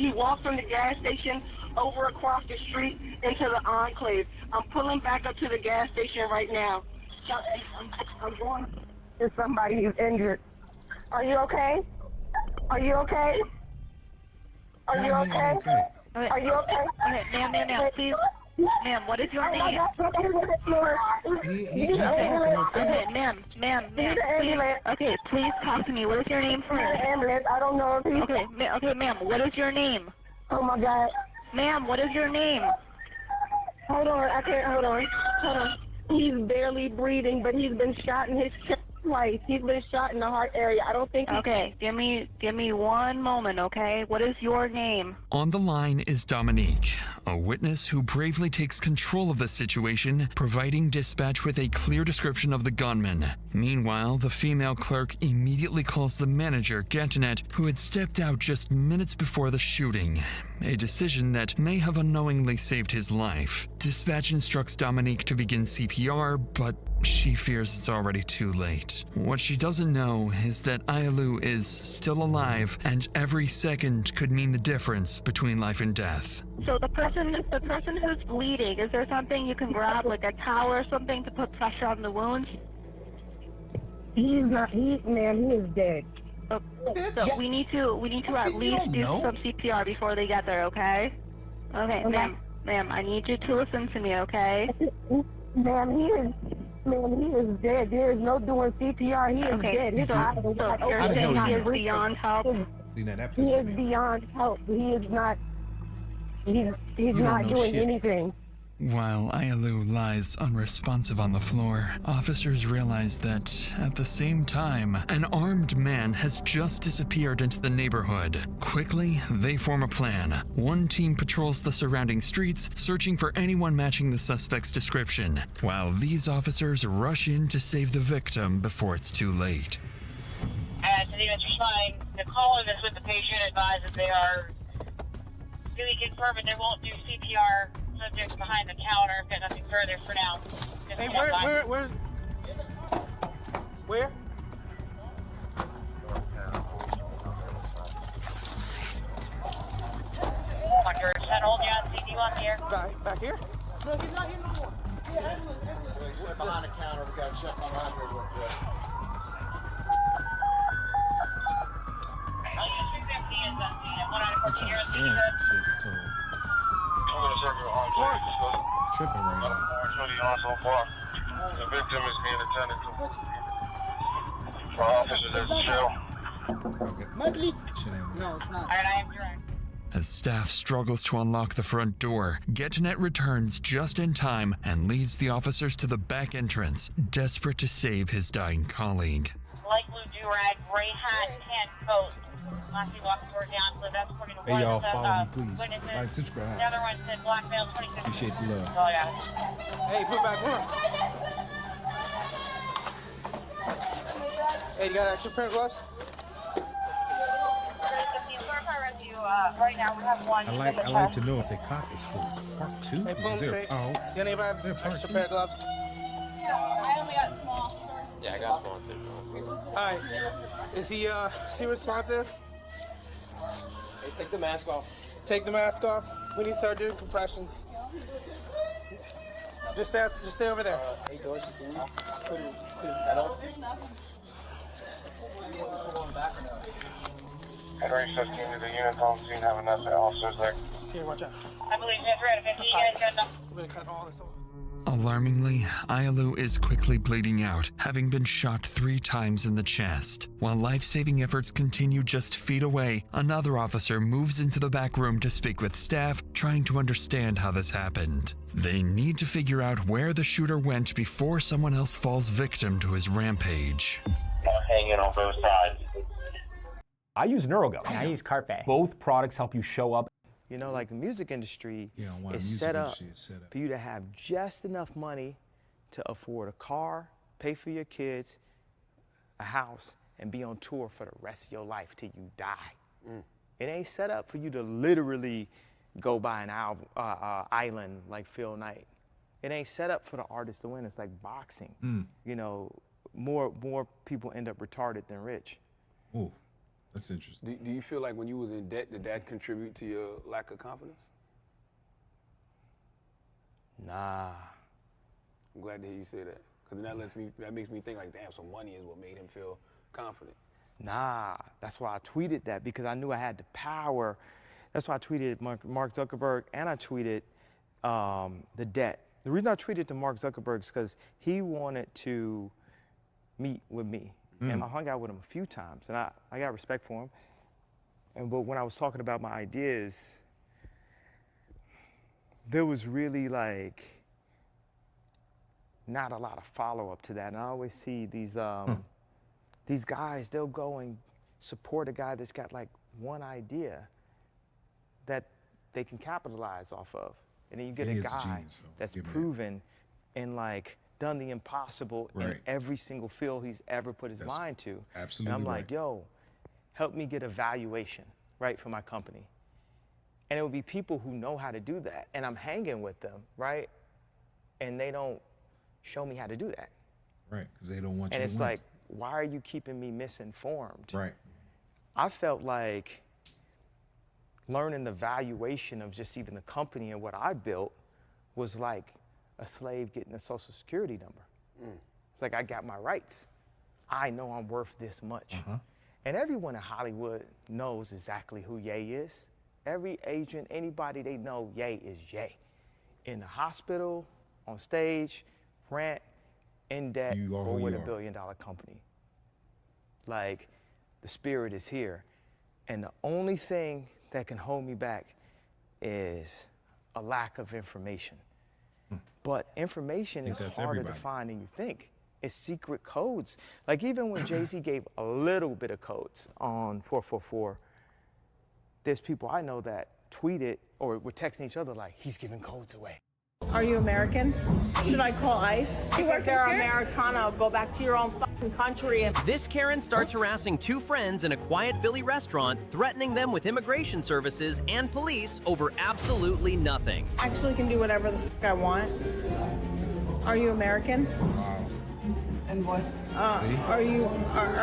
from the gas station over across the street into the Enclave. I'm pulling back up to the gas station right now. I'm going. There's somebody who's injured. Are you okay? Are you okay? Are you okay? Are you okay? Okay, ma'am, please. Ma'am, what is your name? Okay, ma'am, please. Okay, please talk to me. What is your name first? I don't know if he's... Okay, ma'am, what is your name? Oh my God. Ma'am, what is your name? Hold on, I can't, hold on. He's barely breathing, but he's been shot in his chest twice. He's been shot in the heart area. I don't think Okay, give me 1 moment, okay? What is your name? On the line is Dominique, a witness who bravely takes control of the situation, providing dispatch with a clear description of the gunman. Meanwhile, the female clerk immediately calls the manager, Gantonet, who had stepped out just minutes before the shooting, a decision that may have unknowingly saved his life. Dispatch instructs Dominique to begin CPR, but she fears it's already too late. What she doesn't know is that Ayalu is still alive, and every second could mean the difference between life and death. So the person who's bleeding, is there something you can grab, like a towel or something, to put pressure on the wounds? He is dead. So we need to at least do some CPR before they get there, okay? Okay, ma'am, I need you to listen to me, okay? Ma'am, he is dead. There is no doing CPR. He is dead. You're saying he is beyond help? See, now that He pisses is me off. beyond help. He is not. He's not doing anything. While Ayalu lies unresponsive on the floor, officers realize that, at the same time, an armed man has just disappeared into the neighborhood. Quickly, they form a plan. One team patrols the surrounding streets, searching for anyone matching the suspect's description, while these officers rush in to save the victim before it's too late. To the responding, the caller that's with the patient advised that they are really confirming they won't do CPR. Subjects behind the counter. I've got nothing further for now. Just Hey, where? Hunter, 10 hold you on CD on the air. Back here? No, he's not here no more. Yeah, ambulance. They sit behind the counter. We got to check on that real quick. I'm trying to stand some shit, so tripping right now. The victim is being attended to. Our officers at the jail. Okay. No, it's not. Alright, I am direct. As staff struggles to unlock the front door, GetNet returns just in time and leads the officers to the back entrance, desperate to save his dying colleague. Light blue do-rag, gray hat, tan coat. Lassie walked door down, so that's according to Hey, one y'all, of the follow me, please. witnesses. Like, subscribe. The other one said black male, 26. Appreciate the love. Oh, yeah. Hey, put back one. Hey, you got extra pair of gloves? Right now we have one. I like to know if they caught this fool. Part 2? Hey, boom, Is there? straight. Oh, Do anybody have extra pair of gloves? Yeah, I only got small. Yeah, I got small too. Alright. Is he responsive? Hey, take the mask off. Take the mask off. We need to start doing compressions. Just stay over there. Hey, George, can you put his head up? There's nothing. Henry 15 to the unit on scene, have enough officers there. Here, watch out. I believe that's right. 50, you guys got enough. I'm gonna cut all this off. Alarmingly, Ayalu is quickly bleeding out, having been shot 3 times in the chest. While life-saving efforts continue just feet away, another officer moves into the back room to speak with staff, trying to understand how this happened. They need to figure out where the shooter went before someone else falls victim to his rampage. Hanging on both sides. I use NeuroGo. I use Carpe. Both products help you show up. You know, like the music industry is is set up for you to have just enough money to afford a car, pay for your kids, a house, and be on tour for the rest of your life till you die. It ain't set up for you to literally go buy an island like Phil Knight. It ain't set up for the artist to win. It's like boxing. You know, more people end up retarded than rich. Ooh. That's interesting. Do you feel like when you was in debt, did that contribute to your lack of confidence? Nah. I'm glad to hear you say that, because that makes me think like, damn, so money is what made him feel confident. Nah, that's why I tweeted that, because I knew I had the power. That's why I tweeted Mark Zuckerberg, and I tweeted the debt. The reason I tweeted to Mark Zuckerberg is because he wanted to meet with me. And I hung out with him a few times, and I got respect for him. But when I was talking about my ideas, there was really like not a lot of follow-up to that. And I always see these guys, they'll go and support a guy that's got like one idea that they can capitalize off of. And then you get a guy that's proven and like done the impossible in every single field he's ever put his mind to. Absolutely. And I'm like, yo, help me get a valuation, right, for my company. And it would be people who know how to do that. And I'm hanging with them, right? And they don't show me how to do that. Right, because they don't want you to And it's win. like, why are you keeping me misinformed? Right. I felt like learning the valuation of just even the company and what I built was like a slave getting a social security number. It's like, I got my rights. I know I'm worth this much. And everyone in Hollywood knows exactly who Ye is. Every agent, anybody, they know Ye is Ye. In the hospital, on stage, rent, in debt, or with a $1 billion company. Like, the spirit is here. And the only thing that can hold me back is a lack of information. But information is harder to find than you think. It's secret codes. Like even when Jay-Z gave a little bit of codes on 444, there's people I know that tweeted or were texting each other like, he's giving codes away. Are you American? Should I call ICE? If they're Americana, go back to your own fucking country. This Karen starts harassing 2 friends in a quiet Philly restaurant, threatening them with immigration services and police over absolutely nothing. I actually can do whatever the fuck I want. Are you American? And what? See? Are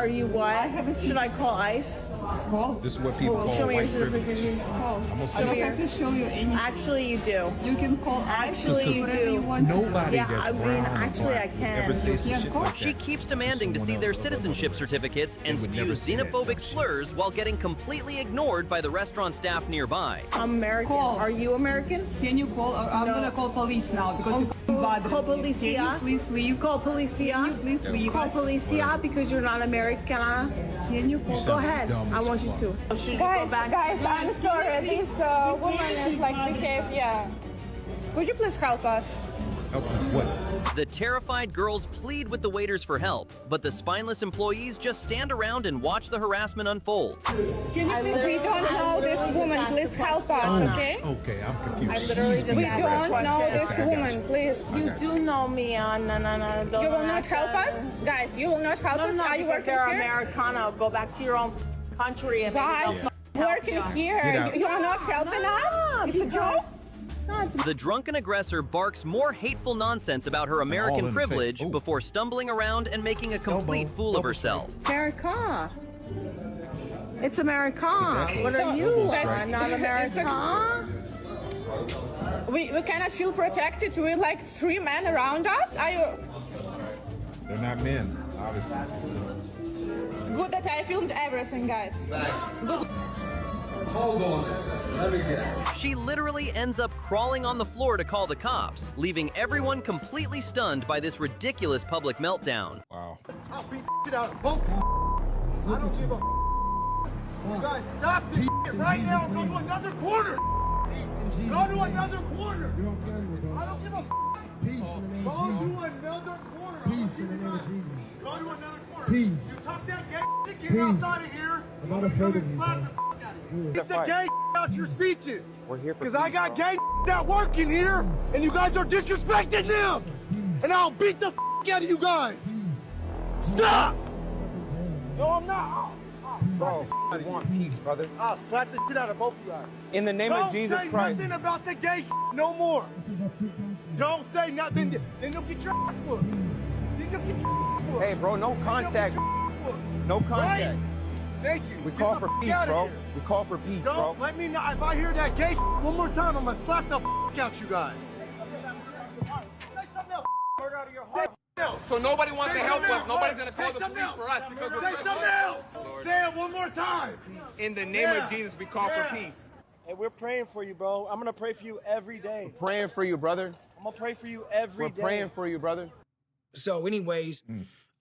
you what? Should I call ICE? Call. This is what people call Show me white your privilege. certificate. Call. I'm gonna I say don't it. have to show you anything. Actually, you do. You can call ICE. Actually, you do. Nobody Yeah, that's I mean, brown or actually, black I would can. ever say some Yeah, shit call. like She that. keeps demanding to see someone their else citizenship other than certificates and They would never spews say that xenophobic dumb shit. slurs while getting completely ignored by the restaurant staff nearby. I'm American. Call. Are you American? Can you call? I'm gonna call police now because you bothering Call me. policia. Can you please leave? Call policia. Can you please leave? Call policia because you're not American. Can you call? Go ahead. I want you to. Should you go back? Guys, I'm sorry. This woman is like behave. Yeah. Would you please help us? Help with what? The terrified girls plead with the waiters for help, but the spineless employees just stand around and watch the harassment unfold. We don't know this woman. Please help us, okay? Okay, I'm confused. We don't know this Okay, I got woman. you. Please. You do know me. No. You will not help us, guys. You will not help us. Are you working here? Americana. Go back to your own country and guys. Working here. Get out. You are not helping us. It's a joke. The drunken aggressor barks more hateful nonsense about her in American the privilege face. Ooh. before stumbling around and making a complete fool of Elbow herself. America. It's America. Get that What close. are you? Elbow strike. I'm not America. We cannot feel protected with like 3 men around us. Are you They're not men, obviously. good that I filmed everything, guys? Good. Hold on. Let me get. She literally ends up crawling on the floor to call the cops, leaving everyone completely stunned by this ridiculous public meltdown. Wow. I'll beat the shit out of both of you. I don't give a. You guys, stop this shit right now. Go to another corner. Go to another corner. I don't give a. Peace in the name of Jesus. Go to another corner. Peace in the name of Jesus. Go to another corner. Peace. You talk that gay shit, get Peace. outside of here. I'm not afraid of you, Slap bro. the fuck out of you. Good. Get the gay out your speeches. We're here for Because I peace, got bro. gay that work in here, and you guys are disrespecting them. And I'll beat the out of you guys. Stop! No, I'm not. Bro, I want peace, brother. I'll slap the shit out of both of you guys. In the name of Jesus Don't say Christ. nothing about the gay shit no more. Don't say nothing. Then you'll get your ass whooped. Then you'll get your ass whooped. Hey, bro, no contact. No contact. Right? Thank you. We Get call the for fuck peace, outta bro. here. We call for peace, Don't bro. let me know. If I hear that gay shit one more time, I'm gonna slap the fuck out you guys. Say something else. Say something else. So nobody wants Say to help something us. else. Nobody's going to Say call the something police else. for us because we're Say something else. Say it one more time. In the name Yeah. of Jesus, we call Yeah. for peace. Hey, we're praying for you, bro. I'm gonna pray for you every day. We're praying for you, brother. I'm gonna pray for you every We're day. praying for you, brother. So, anyways,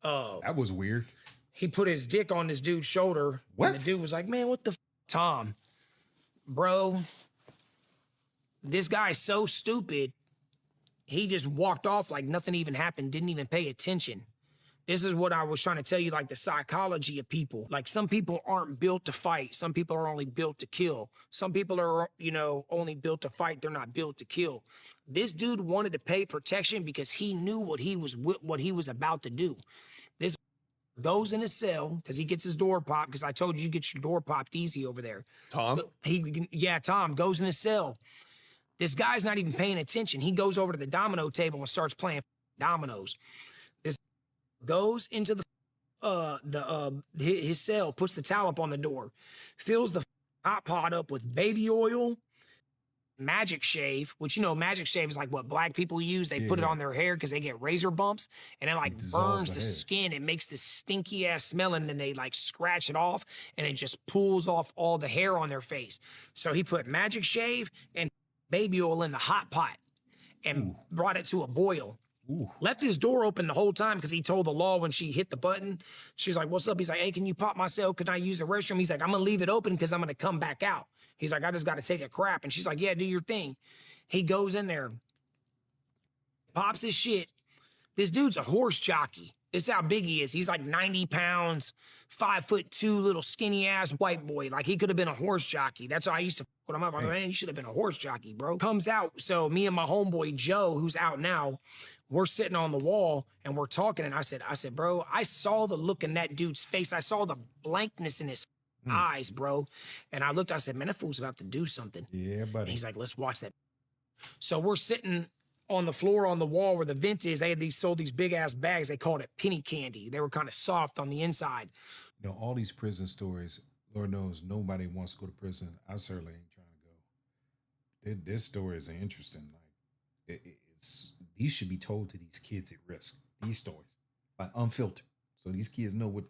That was weird. he put his dick on this dude's shoulder. What? And the dude was like, man, what the Tom? Bro, this guy's so stupid. He just walked off like nothing even happened, didn't even pay attention. This is what I was trying to tell you, like the psychology of people. Like some people aren't built to fight. Some people are only built to kill. Some people are, only built to fight. They're not built to kill. This dude wanted to pay protection because he knew what he was about to do. This goes in his cell because he gets his door popped, because I told you get your door popped easy over there. Tom? Tom goes in his cell. This guy's not even paying attention. He goes over to the domino table and starts playing dominoes. This goes into his cell, puts the towel up on the door, fills the hot pot up with baby oil, Magic Shave, which Magic Shave is like what black people use. They put it on their hair because they get razor bumps, and it like burns the skin. It makes this stinky ass smell, and then they like scratch it off, and it just pulls off all the hair on their face. So he put Magic Shave and baby oil in the hot pot and brought it to a boil. Left his door open the whole time because he told the law when she hit the button. She's like, what's up? He's like, hey, can you pop my cell? Can I use the restroom? He's like, I'm going to leave it open because I'm going to come back out. He's like, I just got to take a crap. And she's like, yeah, do your thing. He goes in there, pops his shit. This dude's a horse jockey. This is how big he is. He's like 90 pounds, 5'2", little skinny ass white boy. Like he could have been a horse jockey. That's why I used to fuck him up. I'm like, man, you should have been a horse jockey, bro. Comes out. So me and my homeboy Joe, who's out now, we're sitting on the wall and we're talking. And I said, bro, I saw the look in that dude's face. I saw the blankness in his eyes, bro. And I looked, I said, man, that fool's about to do something. Yeah, buddy. And he's like, let's watch that. So we're sitting on the floor on the wall where the vent is, they had sold these big ass bags. They called it penny candy. They were kind of soft on the inside. You know, all these prison stories, Lord knows nobody wants to go to prison. I certainly ain't trying to go. Their stories are interesting. Like these should be told to these kids at risk. These stories, like unfiltered, so these kids know what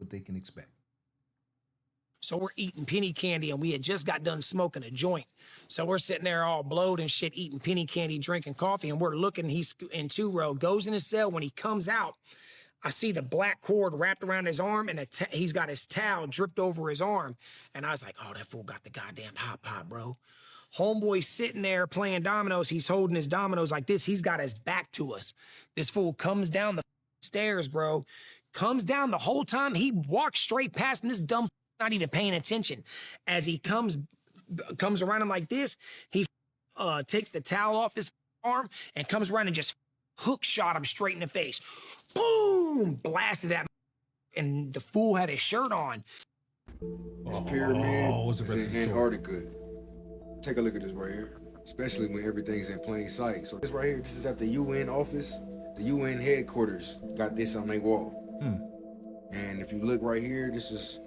they can expect. So we're eating penny candy, and we had just got done smoking a joint. So we're sitting there all blowed and shit, eating penny candy, drinking coffee, and we're looking. He's in 2-row, goes in his cell. When he comes out, I see the black cord wrapped around his arm, and he's got his towel dripped over his arm. And I was like, oh, that fool got the goddamn hot pot, bro. Homeboy's sitting there playing dominoes. He's holding his dominoes like this. He's got his back to us. This fool comes down the stairs, bro. Comes down the whole time. He walks straight past, and this dumb not even paying attention. As he comes around him like this, he takes the towel off his arm and comes around and just hook shot him straight in the face. Boom! Blasted at him, and the fool had his shirt on. This pyramid is in Antarctica. Take a look at this right here, especially when everything's in plain sight. So this right here, this is at the UN office, the UN headquarters. Got this on their wall. And if you look right here, this is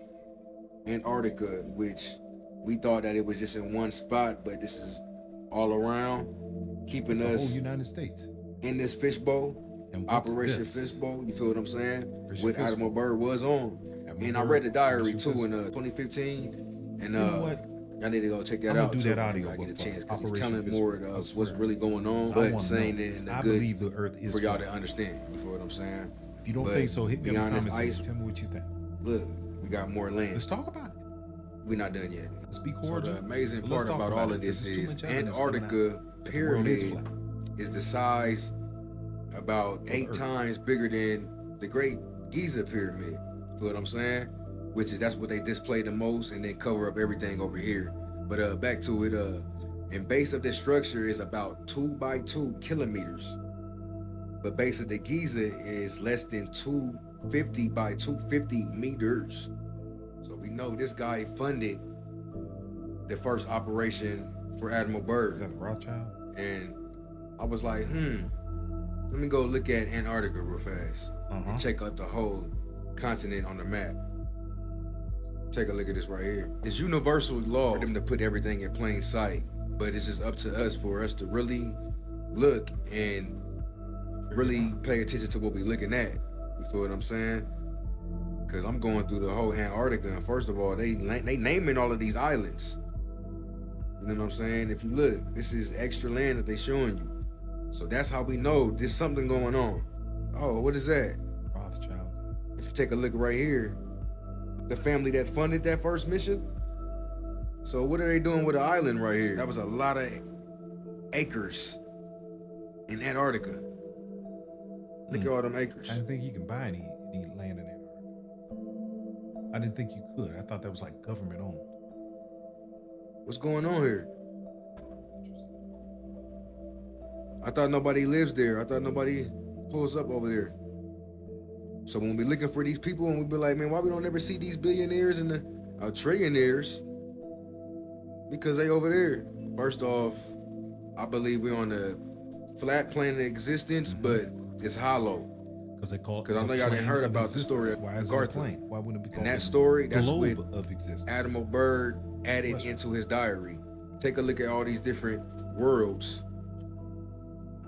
Antarctica, which we thought that it was just in one spot, but this is all around, keeping the us whole United States in this fishbowl, Operation Fishbowl. You feel what I'm saying? What Admiral Byrd was on. And I read the diary too in 2015, and y'all need to go check that out. Do that audio I get a chance because he's telling more of us what's really going on, but saying it in a good for y'all to understand. You feel what I'm saying? If you don't think so, hit me in the comments section. Tell me what you think. Look, we got more land. Let's talk about it. We're not done yet. Let's be cordial. So the amazing part about all of this is Antarctica pyramid is the size about 8 times bigger than the Great Giza pyramid. Feel what I'm saying? Which is that's what they display the most and then cover up everything over here. But back to it, and base of this structure is about 2 by 2 kilometers. But base of the Giza is less than 250 by 250 meters. So we know this guy funded the first operation for Admiral Byrd. Is that the Rothschild? And I was like, let me go look at Antarctica real fast and check out the whole continent on the map. Take a look at this right here. It's universal law for them to put everything in plain sight, but it's just up to us for us to really look and really pay attention to what we're looking at. You feel what I'm saying? Because I'm going through the whole Antarctica, and first of all, they naming all of these islands. You know what I'm saying? If you look, this is extra land that they showing you. So that's how we know there's something going on. Oh, what is that? Rothschild. If you take a look right here, the family that funded that first mission. So what are they doing with the island right here? That was a lot of acres in Antarctica. Look at all them acres. I didn't think you can buy any land in Antarctica. I didn't think you could. I thought that was like government owned. What's going on here? I thought nobody lives there. I thought nobody pulls up over there. So when we looking for these people and we be like, man, why we don't ever see these billionaires and the trillionaires? Because they over there. First off, I believe we're on a flat plane of existence, but it's hollow. Because I know y'all didn't heard about the story of MacArthur. Why wouldn't it be called and that story, that's globe what of existence. Admiral Byrd added into his diary. Take a look at all these different worlds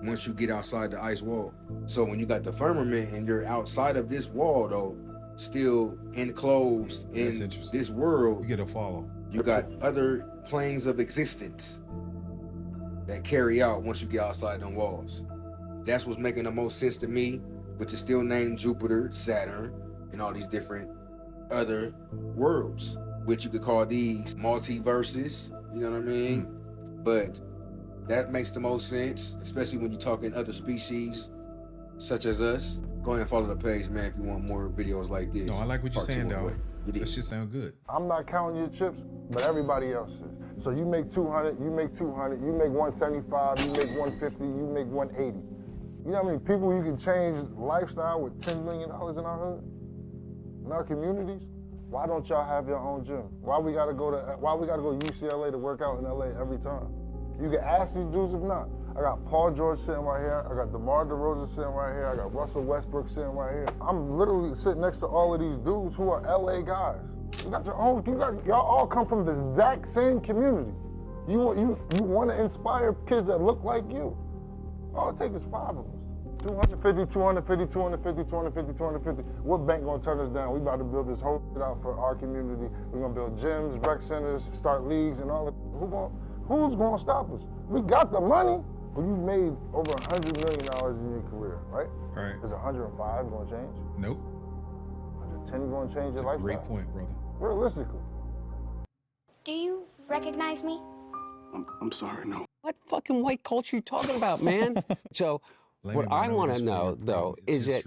once you get outside the ice wall. So when you got the firmament and you're outside of this wall though, still enclosed in this world, you get a follow. You got other planes of existence that carry out once you get outside them walls. That's what's making the most sense to me, which is still named Jupiter, Saturn, and all these different other worlds, which you could call these multiverses, you know what I mean? But that makes the most sense, especially when you're talking other species, such as us. Go ahead and follow the page, man, if you want more videos like this. No, I like what you're saying, dog. That shit sound good. I'm not counting your chips, but everybody else is. So you make 200, you make 200, you make 175, you make 150, you make 180. You know how many people you can change lifestyle with $10 million in our hood, in our communities? Why don't y'all have your own gym? Why we gotta go to UCLA to work out in LA every time? You can ask these dudes if not. I got Paul George sitting right here. I got DeMar DeRozan sitting right here. I got Russell Westbrook sitting right here. I'm literally sitting next to all of these dudes who are LA guys. You got your own, y'all all come from the exact same community. You want to inspire kids that look like you. All it takes is 5 of us. 250, 250, 250, 250, 250. What bank gonna turn us down? We about to build this whole shit out for our community. We're gonna build gyms, rec centers, start leagues and all that. Who's gonna stop us? We got the money, but you made over $100 million in your career, right? Right. Is 105 gonna change? Nope. 110 gonna change your lifestyle? Great point, brother. Realistically. Do you recognize me? I'm sorry, no. What fucking white culture you talking about, man? So what I want to know, though, is that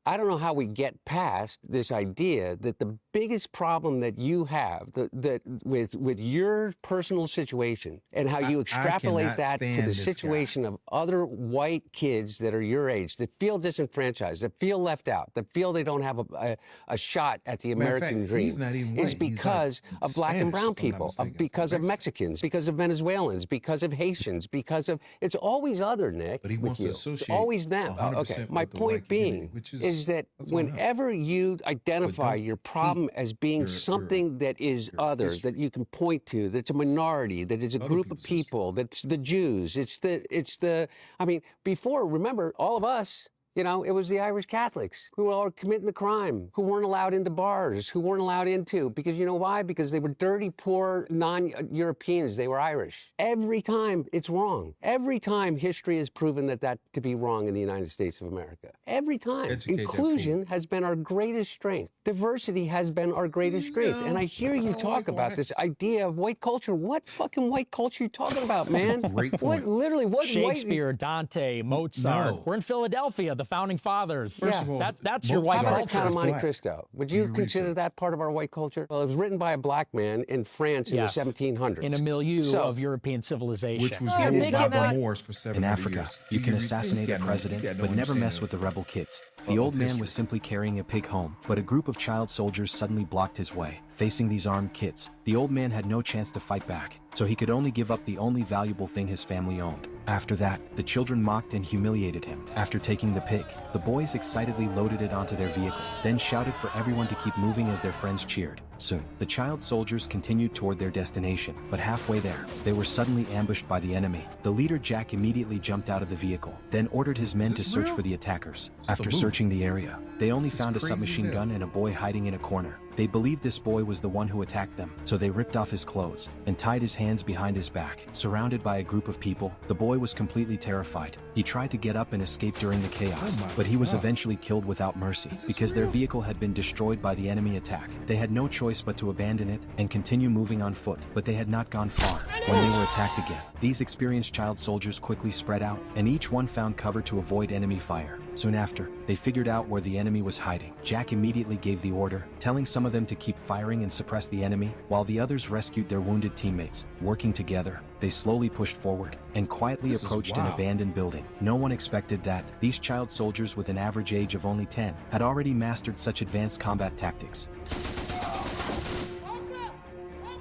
I don't know how we get past this idea that the biggest problem that you have that with your personal situation and how you extrapolate that to the situation of other white kids that are your age, that feel disenfranchised, that feel left out, that feel they don't have a shot at the American dream, is because of black and brown people, because of Mexicans, because of Venezuelans, because of Haitians, because of, it's always other, Nick, but he wants to associate it's always them. Okay, my point being is that whenever you identify your problem as being something that is other, that you can point to, that's a minority, that is a group of people, that's the Jews, it's the, I mean, before, remember, all of us, you know, it was the Irish Catholics who were all committing the crime, who weren't allowed into bars, who weren't allowed into, because you know why? Because they were dirty, poor, non-Europeans. They were Irish. Every time it's wrong. Every time history has proven that to be wrong in the United States of America. Every time. Inclusion has been our greatest strength. Diversity has been our greatest strength. And I hear you talk about this idea of white culture. What fucking white culture are you talking about, man? Great point. What, literally, what Shakespeare, Dante, Mozart. No. We're in Philadelphia, the founding fathers. First of all, that's your white How about culture. Count of Monte black. Cristo? Would you consider that part of our white culture? Well, it was written by a black man in France in the 1700s. In a milieu of European civilization. Which was ruled by the Moors for 700 years. In Africa, years. you can assassinate a president, but never mess with the rebel kids. The old man was simply carrying a pig home, but a group of child soldiers suddenly blocked his way. Facing these armed kids, the old man had no chance to fight back, so he could only give up the only valuable thing his family owned. After that, the children mocked and humiliated him. After taking the pig, the boys excitedly loaded it onto their vehicle, then shouted for everyone to keep moving as their friends cheered. Soon, the child soldiers continued toward their destination, but halfway there, they were suddenly ambushed by the enemy. The leader Jack immediately jumped out of the vehicle, then ordered his men to search for the attackers. After searching the area, they only found a submachine gun and a boy hiding in a corner. They believed this boy was the one who attacked them, so they ripped off his clothes and tied his hands behind his back. Surrounded by a group of people, the boy was completely terrified. He tried to get up and escape during the chaos, but he was eventually killed without mercy because their vehicle had been destroyed by the enemy attack. They had no choice but to abandon it and continue moving on foot, but they had not gone far when they were attacked again. These experienced child soldiers quickly spread out, and each one found cover to avoid enemy fire. Soon after, they figured out where the enemy was hiding. Jack immediately gave the order, telling some of them to keep firing and suppress the enemy, while the others rescued their wounded teammates. Working together, they slowly pushed forward and quietly approached an abandoned building. No one expected that these child soldiers with an average age of only 10 had already mastered such advanced combat tactics.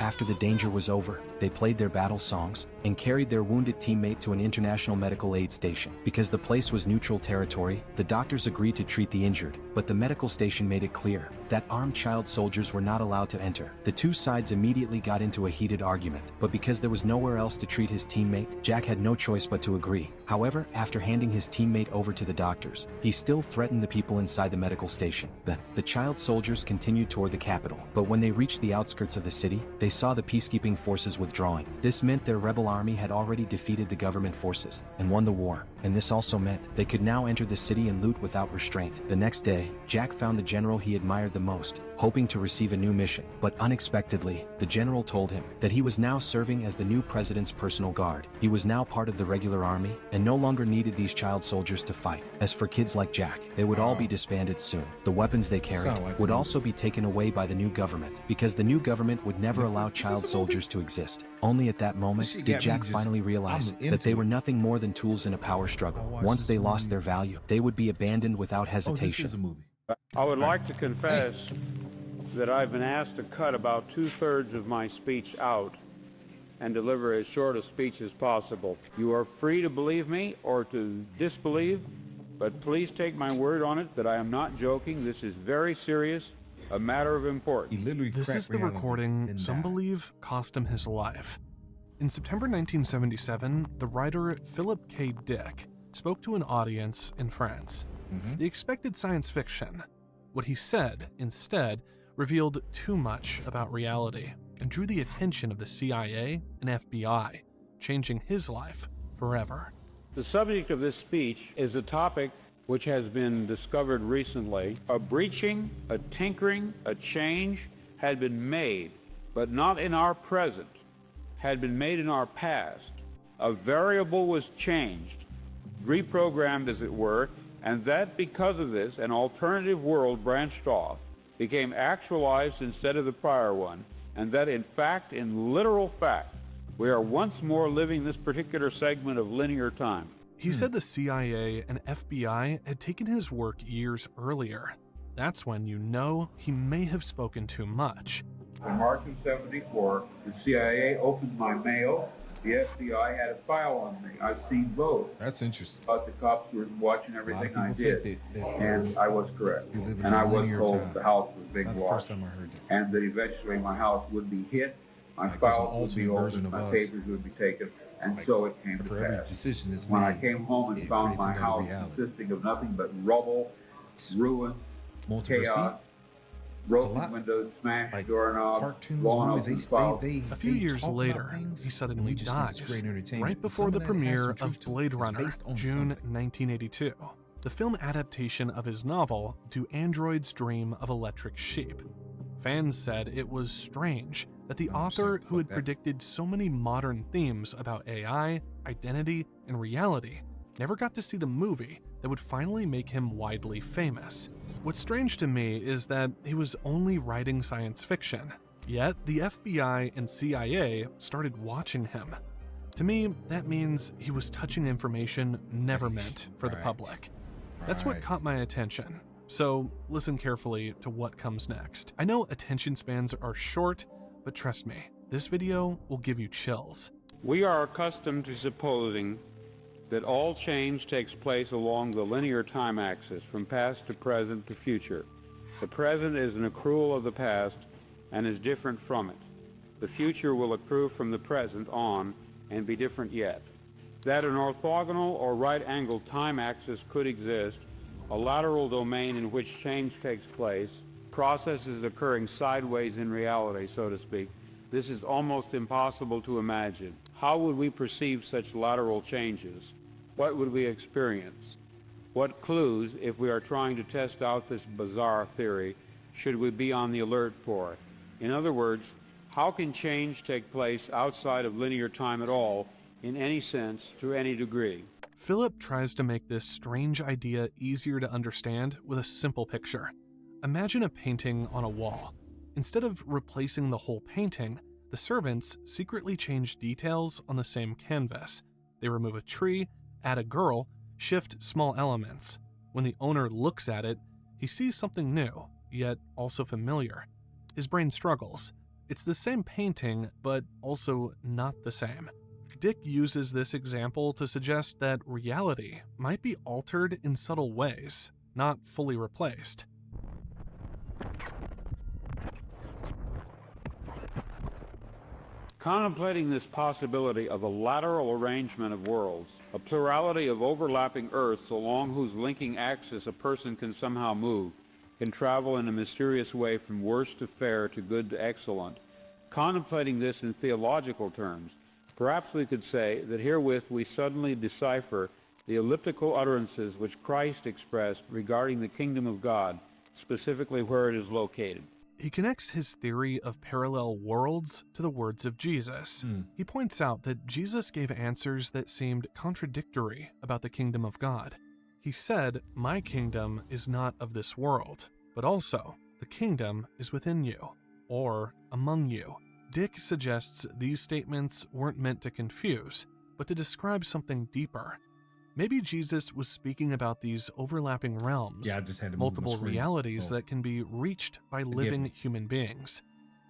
After the danger was over, they played their battle songs and carried their wounded teammate to an international medical aid station. Because the place was neutral territory, the doctors agreed to treat the injured, but the medical station made it clear that armed child soldiers were not allowed to enter. The two sides immediately got into a heated argument, but because there was nowhere else to treat his teammate, Jack had no choice but to agree. However, after handing his teammate over to the doctors, he still threatened the people inside the medical station. Then, the child soldiers continued toward the capital, but when they reached the outskirts of the city, they saw the peacekeeping forces withdrawing. This meant their rebel army had already defeated the government forces and won the war, and this also meant they could now enter the city and loot without restraint. The next day, Jack found the general he admired the most, hoping to receive a new mission, but unexpectedly, the general told him that he was now serving as the new president's personal guard. He was now part of the regular army and no longer needed these child soldiers to fight. As for kids like Jack, they would all be disbanded soon. The weapons they carried would also be taken away by the new government, because the new government would never allow child soldiers to exist. Only at that moment did Jack finally realize that they were nothing more than tools in a power struggle. Once they lost their value, they would be abandoned without hesitation. I would like to confess that I've been asked to cut about 2/3 of my speech out and deliver as short a speech as possible. You are free to believe me or to disbelieve, but please take my word on it that I am not joking. This is very serious, a matter of importance. This is the recording some believe cost him his life. In September 1977, the writer Philip K. Dick spoke to an audience in France. They expected science fiction. What he said, instead, revealed too much about reality and drew the attention of the CIA and FBI, changing his life forever. The subject of this speech is a topic which has been discovered recently. A breaching, a tinkering, a change had been made, but not in our present, had been made in our past. A variable was changed, reprogrammed as it were, and that because of this, an alternative world branched off, became actualized instead of the prior one, and that in fact, in literal fact, we are once more living this particular segment of linear time. He said the CIA and FBI had taken his work years earlier. That's when you know he may have spoken too much. In March of '74, the CIA opened my mail. The FBI had a file on me. I've seen both. That's interesting. But the cops were watching everything I did, and I was correct. And I was told the house was It's being not the watched, first time I heard that. and that eventually my house would be hit, my Like there's an files would be alternate version opened, of my us. papers would be taken, and Like, so it came to for every pass. decision that's When I made, came home and it found creates my another house reality. consisting of nothing but rubble, ruin, Multiverse. chaos, broken windows, smashed doorknobs, cartoons, blown movies, open they files. A few years talk about later, things, he and suddenly we just think it's dies, great entertainment, right but before some the of that has premiere some truth of to it. Blade It's Runner, based on June something. 1982, the film adaptation of his novel, Do Androids Dream of Electric Sheep. Fans said it was strange that the author who had predicted so many modern themes about AI, identity, and reality never got to see the movie that would finally make him widely famous. What's strange to me is that he was only writing science fiction, yet the FBI and CIA started watching him. To me, that means he was touching information never meant for the public. That's what caught my attention. So listen carefully to what comes next. I know attention spans are short, but trust me, this video will give you chills. We are accustomed to supposing that all change takes place along the linear time axis, from past to present to future. The present is an accrual of the past and is different from it. The future will accrue from the present on and be different yet. That an orthogonal or right-angled time axis could exist, a lateral domain in which change takes place, processes occurring sideways in reality, so to speak, this is almost impossible to imagine. How would we perceive such lateral changes? What would we experience? What clues, if we are trying to test out this bizarre theory, should we be on the alert for? In other words, how can change take place outside of linear time at all, in any sense, to any degree? Philip tries to make this strange idea easier to understand with a simple picture. Imagine a painting on a wall. Instead of replacing the whole painting, the servants secretly change details on the same canvas. They remove a tree, add a girl, shift small elements. When the owner looks at it, he sees something new, yet also familiar. His brain struggles. It's the same painting, but also not the same. Dick uses this example to suggest that reality might be altered in subtle ways, not fully replaced. Contemplating this possibility of a lateral arrangement of worlds, a plurality of overlapping Earths along whose linking axis a person can somehow move, can travel in a mysterious way from worse to fair to good to excellent. Contemplating this in theological terms, perhaps we could say that herewith we suddenly decipher the elliptical utterances which Christ expressed regarding the kingdom of God, specifically where it is located. He connects his theory of parallel worlds to the words of Jesus. He points out that Jesus gave answers that seemed contradictory about the kingdom of God. He said, "My kingdom is not of this world," but also, "The kingdom is within you," or among you. Dick suggests these statements weren't meant to confuse, but to describe something deeper. Maybe Jesus was speaking about these overlapping realms, I just had to move my multiple screen, realities so that can be reached by forgive living me. human beings.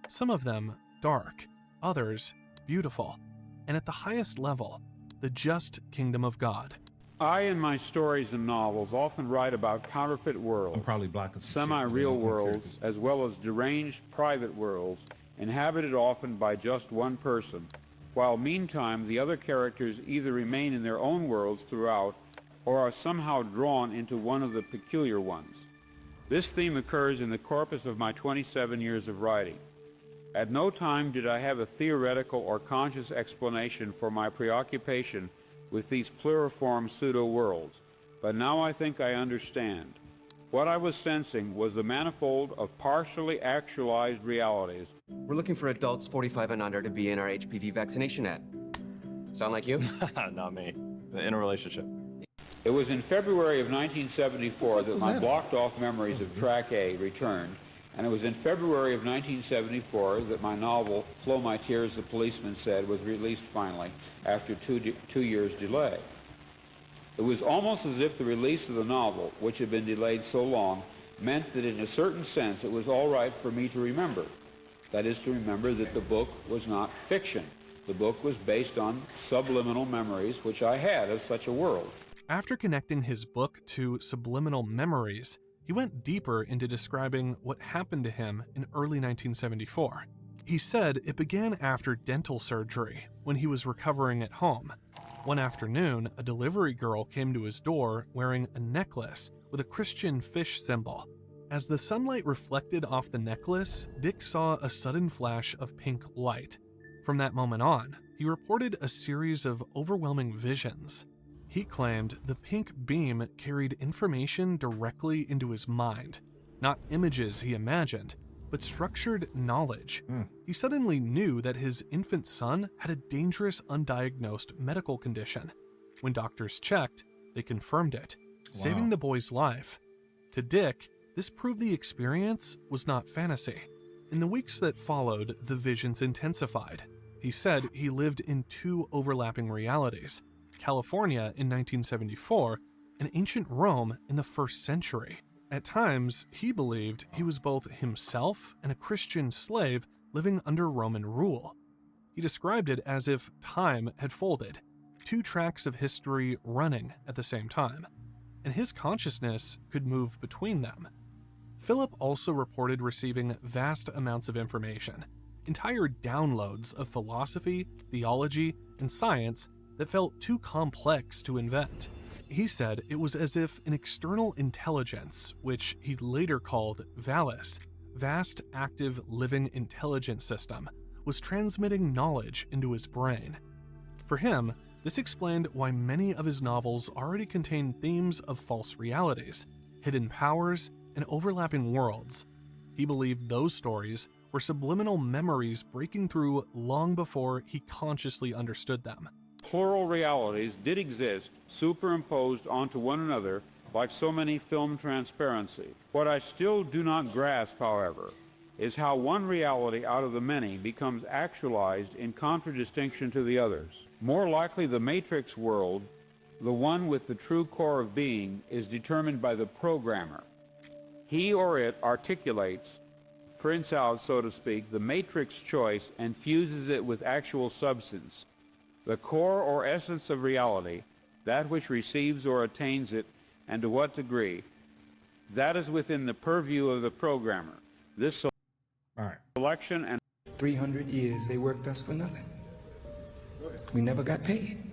Some of them dark, others beautiful, and at the highest level, the just kingdom of God. I, in my stories and novels, often write about counterfeit worlds, I'm probably blocking some semi-real worlds, as well as deranged private worlds, inhabited often by just one person, while meantime the other characters either remain in their own worlds throughout or are somehow drawn into one of the peculiar ones. This theme occurs in the corpus of my 27 years of writing. At no time did I have a theoretical or conscious explanation for my preoccupation with these pluriform pseudo-worlds, but now I think I understand. What I was sensing was the manifold of partially actualized realities. We're looking for adults 45 and under to be in our HPV vaccination ad. Sound like you? Not me. In a relationship. It was in February of 1974 that my blocked-off memories of Track A returned, and it was in February of 1974 that my novel, Flow My Tears, the Policeman Said, was released finally, after two years' delay. It was almost as if the release of the novel, which had been delayed so long, meant that in a certain sense it was all right for me to remember. That is, to remember that the book was not fiction. The book was based on subliminal memories which I had of such a world. After connecting his book to subliminal memories, he went deeper into describing what happened to him in early 1974. He said it began after dental surgery, when he was recovering at home. One afternoon, a delivery girl came to his door wearing a necklace with a Christian fish symbol. As the sunlight reflected off the necklace, Dick saw a sudden flash of pink light. From that moment on, he reported a series of overwhelming visions. He claimed the pink beam carried information directly into his mind, not images he imagined, but structured knowledge. He suddenly knew that his infant son had a dangerous undiagnosed medical condition. When doctors checked, they confirmed it, saving the boy's life. To Dick, this proved the experience was not fantasy. In the weeks that followed, the visions intensified. He said he lived in two overlapping realities: California in 1974 and ancient Rome in the 1st century. At times, he believed he was both himself and a Christian slave living under Roman rule. He described it as if time had folded, two tracks of history running at the same time, and his consciousness could move between them. Philip also reported receiving vast amounts of information, entire downloads of philosophy, theology, and science that felt too complex to invent. He said it was as if an external intelligence, which he later called VALIS, Vast Active Living Intelligence System, was transmitting knowledge into his brain. For him, this explained why many of his novels already contain themes of false realities, hidden powers, and overlapping worlds. He believed those stories were subliminal memories breaking through long before he consciously understood them. Plural realities did exist, superimposed onto one another like so many film transparency. What I still do not grasp, however, is how one reality out of the many becomes actualized in contradistinction to the others. More likely, the matrix world, the one with the true core of being, is determined by the programmer. He or it articulates, prints out, so to speak, the matrix choice and fuses it with actual substance. The core or essence of reality, that which receives or attains it, and to what degree, that is within the purview of the programmer. This selection and 300 years they worked us for nothing. We never got paid.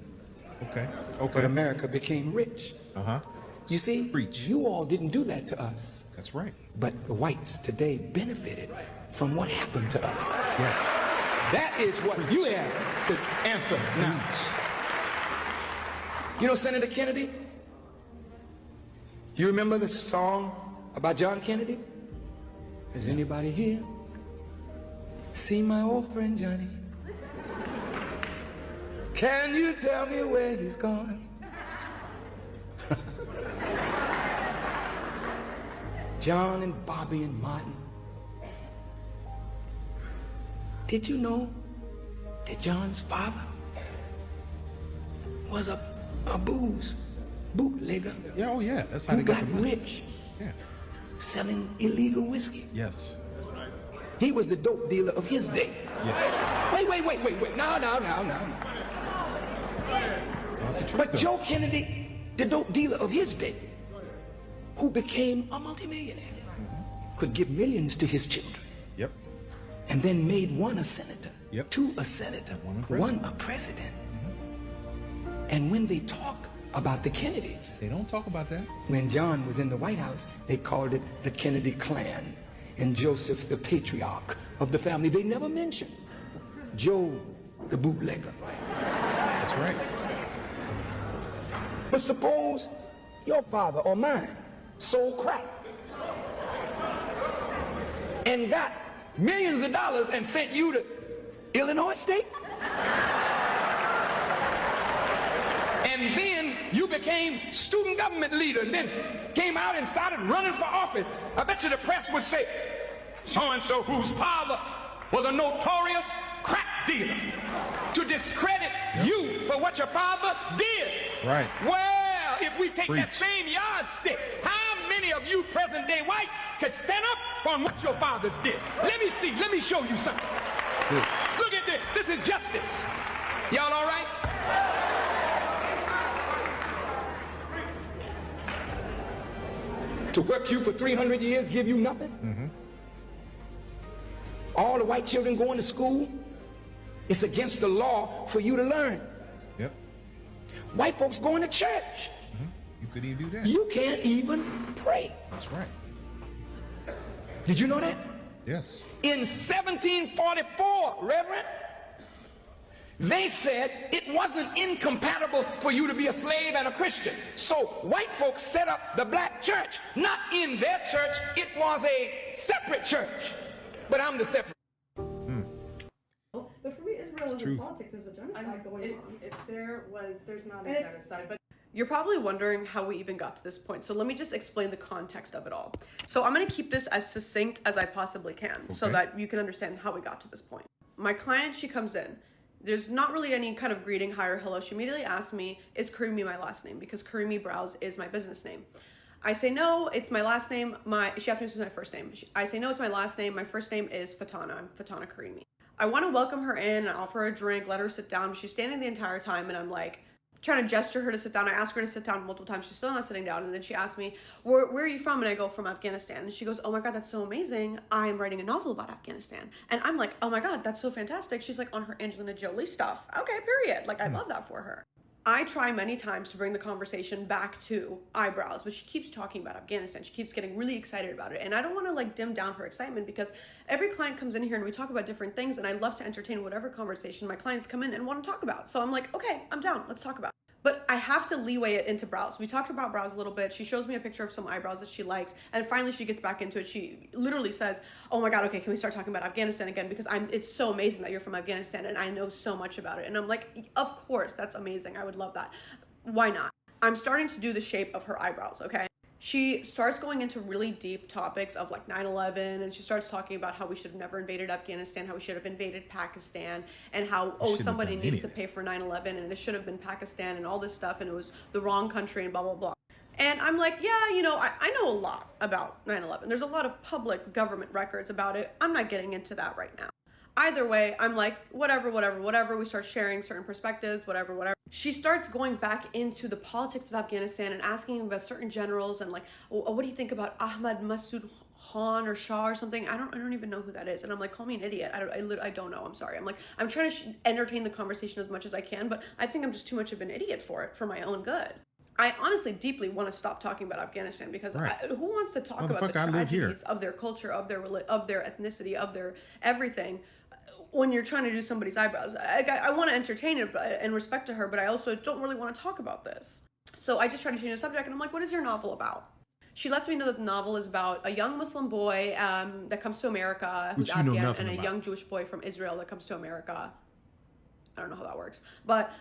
Okay. But America became rich. You see, you all didn't do that to us. That's right. But the whites today benefited from what happened to us. Yes. That is what you have to answer now. You know Senator Kennedy? You remember the song about John Kennedy? Is anybody here? See my old friend Johnny? Can you tell me where he's gone? John and Bobby and Martin. Did you know that John's father was a bootlegger? Yeah, oh yeah, that's how they got the money. Rich. Yeah. Selling illegal whiskey. Yes. He was the dope dealer of his day. Yes. Wait. No. That's the truth, But though. Joe Kennedy, the dope dealer of his day, who became a multimillionaire, could give millions to his children. Yep. And then made one a senator, Yep. two a senator, one a president. And when they talk about the Kennedys, they don't talk about that. When John was in the White House, they called it the Kennedy clan, and Joseph the patriarch of the family. They never mentioned Joe the bootlegger. That's right. But suppose your father or mine sold crack and got millions of dollars and sent you to Illinois State? And then you became student government leader and then came out and started running for office. I bet you the press would say, so-and-so whose father was a notorious crack dealer, to discredit you for what your father did. Right. Well, if we take that same yardstick, how many of you present-day whites could stand up on what your fathers did? Let me see. Let me show you something. Look at this. This is justice. Y'all all right? To work you for 300 years, give you nothing? Mm-hmm. All the white children going to school, it's against the law for you to learn. Yep. White folks going to church. Mm-hmm. You couldn't even do that. You can't even pray. That's right. Did you know that? Yes. In 1744, Reverend, they said it wasn't incompatible for you to be a slave and a Christian. So white folks set up the black church. Not in their church, it was a separate church. But I'm the separate. But for me, Israel is in politics. There's a genocide going on. If there's not a genocide. But you're probably wondering how we even got to this point. So let me just explain the context of it all. So I'm going to keep this as succinct as I possibly can so that you can understand how we got to this point. My client, she comes in. There's not really any kind of greeting, hi or hello. She immediately asked me, is Karimi my last name? Because Karimi Browse is my business name. I say, no, it's my last name. She asked me if it's my first name. I say, no, it's my last name. My first name is Fatana. I'm Fatana Karimi. I want to welcome her in and offer her a drink, let her sit down. She's standing the entire time and I'm like, trying to gesture her to sit down. I ask her to sit down multiple times. She's still not sitting down. And then she asks me, where are you from? And I go, from Afghanistan. And she goes, oh my God, that's so amazing. I'm writing a novel about Afghanistan. And I'm like, oh my God, that's so fantastic. She's like on her Angelina Jolie stuff. Okay, period. Like, I love that for her. I try many times to bring the conversation back to eyebrows, but she keeps talking about Afghanistan. She keeps getting really excited about it. And I don't want to like dim down her excitement because every client comes in here and we talk about different things. And I love to entertain whatever conversation my clients come in and want to talk about. So I'm like, okay, I'm down. Let's talk about it. But I have to leeway it into brows. We talked about brows a little bit. She shows me a picture of some eyebrows that she likes. And finally she gets back into it. She literally says, oh my God, okay, can we start talking about Afghanistan again? Because it's so amazing that you're from Afghanistan and I know so much about it. And I'm like, of course, that's amazing. I would love that. Why not? I'm starting to do the shape of her eyebrows, okay? She starts going into really deep topics of like 9/11 and she starts talking about how we should have never invaded Afghanistan, how we should have invaded Pakistan, and how, oh, somebody needs to pay for 9/11 and it should have been Pakistan and all this stuff and it was the wrong country and blah, blah, blah. And I'm like, yeah, you know, I know a lot about 9/11. There's a lot of public government records about it. I'm not getting into that right now. Either way, I'm like, whatever. We start sharing certain perspectives, whatever. She starts going back into the politics of Afghanistan and asking about certain generals and like, what do you think about Ahmad Massoud Khan or Shah or something? I don't even know who that is. And I'm like, call me an idiot. I don't know. I'm sorry. I'm like, I'm trying to entertain the conversation as much as I can, but I think I'm just too much of an idiot for it, for my own good. I honestly deeply want to stop talking about Afghanistan because who wants to talk about the tragedies of their culture, of their ethnicity, of their everything when you're trying to do somebody's eyebrows? I want to entertain it and respect to her, but I also don't really want to talk about this. So I just try to change the subject and I'm like, what is your novel about? She lets me know that the novel is about a young Muslim boy that comes to America who's Afghan and a young Jewish boy from Israel that comes to America. I don't know how that works, but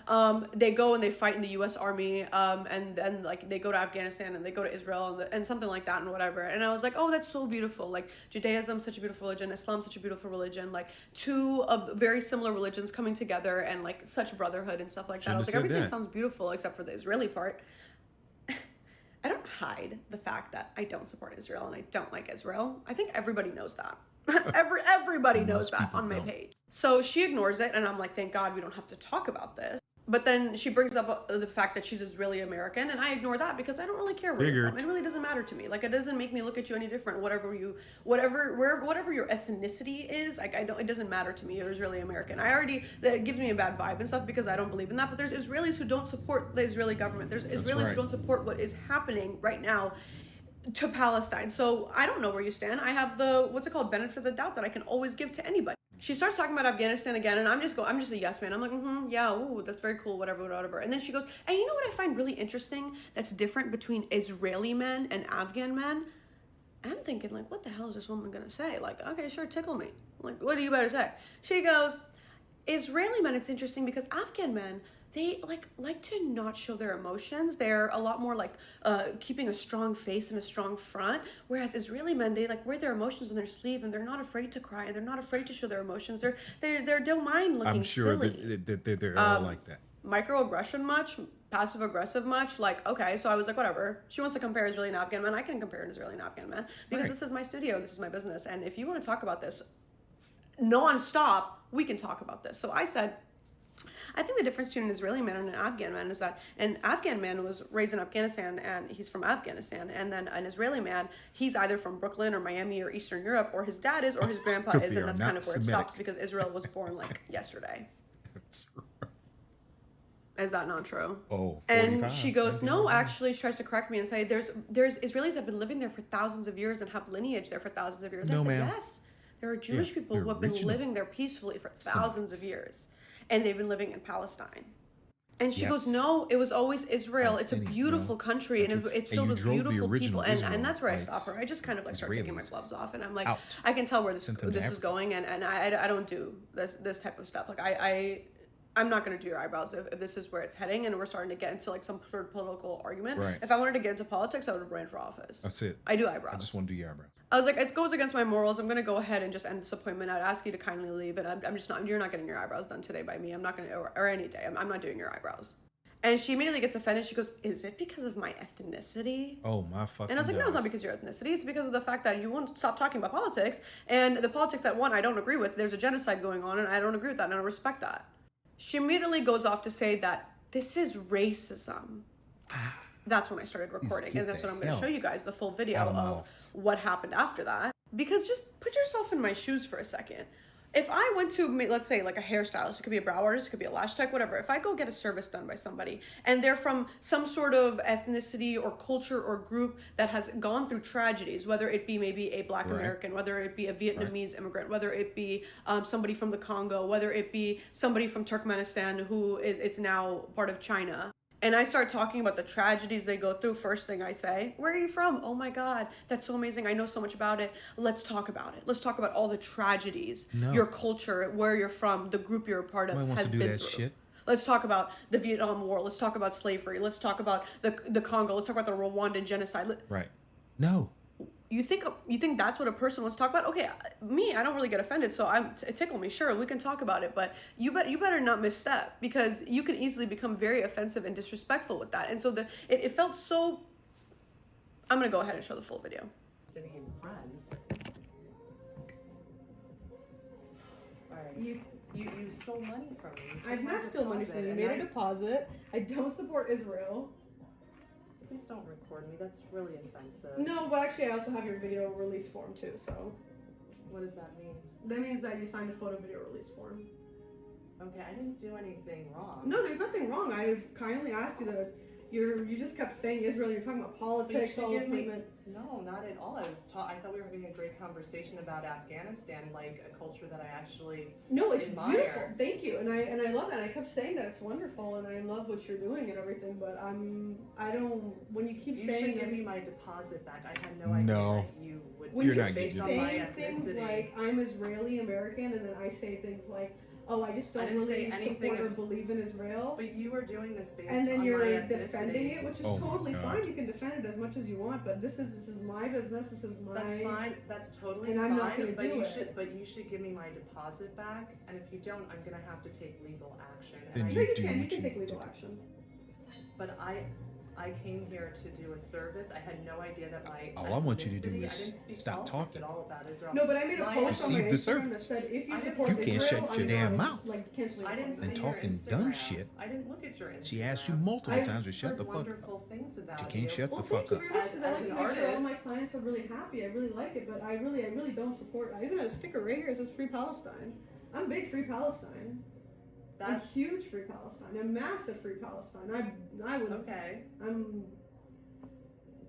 they go and they fight in the U.S. Army, and then like they go to Afghanistan and they go to Israel and something like that and whatever. And I was like, oh, that's so beautiful. Like Judaism, such a beautiful religion. Islam, such a beautiful religion. Like two of very similar religions coming together and like such brotherhood and stuff like that. I was like, everything sounds beautiful except for the Israeli part. I don't hide the fact that I don't support Israel and I don't like Israel. I think everybody knows that. Everybody knows that on my page. So she ignores it, and I'm like, thank God we don't have to talk about this. But then she brings up the fact that she's Israeli American, and I ignore that because I don't really care where you're from. It really doesn't matter to me. Like, it doesn't make me look at you any different. Whatever your ethnicity is, like, it doesn't matter to me. You're Israeli American. That gives me a bad vibe and stuff because I don't believe in that. But there's Israelis who don't support the Israeli government. There's Israelis who don't support what is happening right now to Palestine. So I don't know where you stand. I have the, benefit of the doubt that I can always give to anybody. She starts talking about Afghanistan again, and I'm just a yes man. I'm like, yeah, ooh, that's very cool, whatever. And then she goes, and you know what I find really interesting that's different between Israeli men and Afghan men? I'm thinking, like, what the hell is this woman gonna say? Like, okay, sure, tickle me. Like, what do you better say? She goes, Israeli men, it's interesting because Afghan men, they like to not show their emotions. They're a lot more like keeping a strong face and a strong front. Whereas Israeli men, they like wear their emotions on their sleeve, and they're not afraid to cry, and they're not afraid to show their emotions. They don't mind looking silly. I'm sure that they're all like that. Microaggression much, passive aggressive much. Like, okay, so I was like, whatever. She wants to compare Israeli and Afghan men. I can compare an Israeli and Afghan man because this is my studio, this is my business, and if you want to talk about this non-stop, we can talk about this. So I said, I think the difference between an Israeli man and an Afghan man is that an Afghan man was raised in Afghanistan and he's from Afghanistan, and then an Israeli man, he's either from Brooklyn or Miami or Eastern Europe, or his dad is, or his grandpa is, and that's kind of where it stops because Israel was born like yesterday. Is that not true? Oh, 45. And she goes, no, actually, she tries to correct me and say, there's Israelis have been living there for thousands of years and have lineage there for thousands of years. No, I said, ma'am. yes, there are Jewish people who have been living there peacefully for thousands of years. And they've been living in Palestine. And she goes, no, it was always Israel. It's a beautiful country, and it's filled with beautiful people. And that's where I stop her. I just kind of like start taking my gloves off, and I'm like, I can tell where this is going, and I don't do this type of stuff. Like I'm not going to do your eyebrows if this is where it's heading, and we're starting to get into like some sort of political argument. Right. If I wanted to get into politics, I would have ran for office. That's it. I do eyebrows. I just want to do your eyebrows. I was like, it goes against my morals. I'm going to go ahead and just end this appointment. I'd ask you to kindly leave, and I'm just not, you're not getting your eyebrows done today by me. I'm not going to, or any day. I'm not doing your eyebrows. And she immediately gets offended. She goes, is it because of my ethnicity? Oh, my fucking And I was like, no, it's not because of your ethnicity. It's because of the fact that you won't stop talking about politics. And the politics that, one, I don't agree with. There's a genocide going on, and I don't agree with that, and I don't respect that. She immediately goes off to say that this is racism. That's when I started recording, and that's when I'm going to show you guys the full video of what happened after that. Because just put yourself in my shoes for a second. If I went to, let's say, like a hairstylist, it could be a brow artist, it could be a lash tech, whatever. If I go get a service done by somebody and they're from some sort of ethnicity or culture or group that has gone through tragedies, whether it be maybe a Black American, whether it be a Vietnamese immigrant, whether it be somebody from the Congo, whether it be somebody from Turkmenistan who it's now part of China, and I start talking about the tragedies they go through, first thing I say, where are you from? Oh my God, that's so amazing. I know so much about it. Let's talk about it. Let's talk about all the tragedies, your culture, where you're from, the group you're a part of has been through. Shit. Let's talk about the Vietnam War. Let's talk about slavery. Let's talk about the Congo. Let's talk about the Rwandan genocide. Right. No. You think that's what a person wants to talk about? Okay, me, I don't really get offended, so it tickle me. Sure, we can talk about it, but you better not misstep, because you can easily become very offensive and disrespectful with that. And so it felt so. I'm gonna go ahead and show the full video. Sitting in friends. All right. You stole money from me. I've not stolen money from you. You made a deposit. I don't support Israel. Please don't record me. That's really offensive. No, but actually I also have your video release form too, so. What does that mean? That means that you signed a photo video release form. Okay, I didn't do anything wrong. No, there's nothing wrong. I kindly asked you to. You just kept saying Israel. You're talking about politics. No, not at all. I thought we were having a great conversation about Afghanistan, like a culture that I actually admire. Beautiful. Thank you, and I love that. I kept saying that it's wonderful, and I love what you're doing and everything. But I don't. When you keep saying, you should give me my deposit back. I had no idea that you would. When you're saying things like I'm Israeli American, and then I say things like, oh, I just don't really support or believe in Israel. But you were doing this based and then on you're my defending it, which is totally fine. You can defend it as much as you want, but this is my business. This is my. That's fine. That's totally and fine. I'm not going to do it. But you should give me my deposit back. And if you don't, I'm going to have to take legal action. Then you can take legal action. But I came here to do a service. I had no idea that my all I want you to do ethnicity- I is didn't speak stop politics talking. at all about Israel. No, but I made a My- post on my Receive the Instagram that service. said if you I support You can't Israel, shut your I'm damn gonna, mouth like, cancel your I didn't appointment. and see your talking dumb Instagram. shit. I didn't look at your Instagram. She asked you multiple times to shut heard the fuck wonderful up. things about But you can't shut the Well, fuck thank you up. very much, because I As like to an make sure all artist- my clients are really happy. I really like it, but I really don't support. I even have a sticker right here that says Free Palestine. I'm big Free Palestine. I'm That's huge Free Palestine. I'm massive Free Palestine. I would. okay.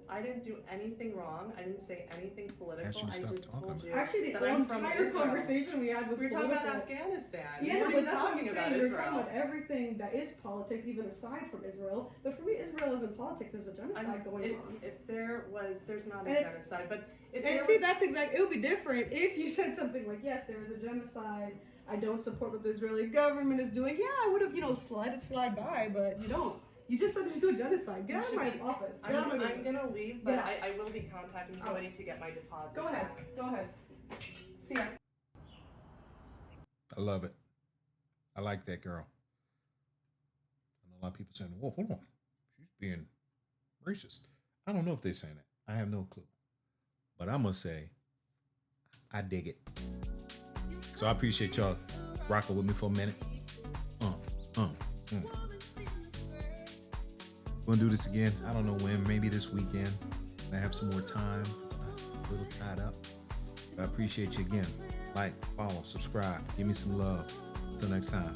I didn't do anything wrong. I didn't say anything political. Asked you to I stop just talking told about you Actually, the that I'm from entire Israel. conversation we had was We were talking about political. Afghanistan. Yeah, we no, weren't but even that's what I'm talking about saying. We're Israel. talking about everything that is politics, even aside from Israel. But for me, Israel isn't politics. There's a genocide going on. If there was, there's not a And it's- genocide, but if And there see, was, that's exactly. It would be different if you said something like, "Yes, there is a genocide. I don't support what the Israeli government is doing." Yeah, I would have, let it slide by, but you don't. You just said there's no genocide. Get You out of should my be- office. I'm, Get out of my I'm business. gonna leave, Get but out. I will be contacting somebody to get my deposit. Go ahead. back. Go ahead. See ya. I love it. I like that girl. I know a lot of people saying, "Well, hold on, she's being racist." I don't know if they're saying that. I have no clue. But I'm gonna say, I dig it. So I appreciate y'all rocking with me for a minute. We're gonna do this again. I don't know when. Maybe this weekend. I have some more time. I'm a little tied up. But I appreciate you again. Like, follow, subscribe. Give me some love. Until next time.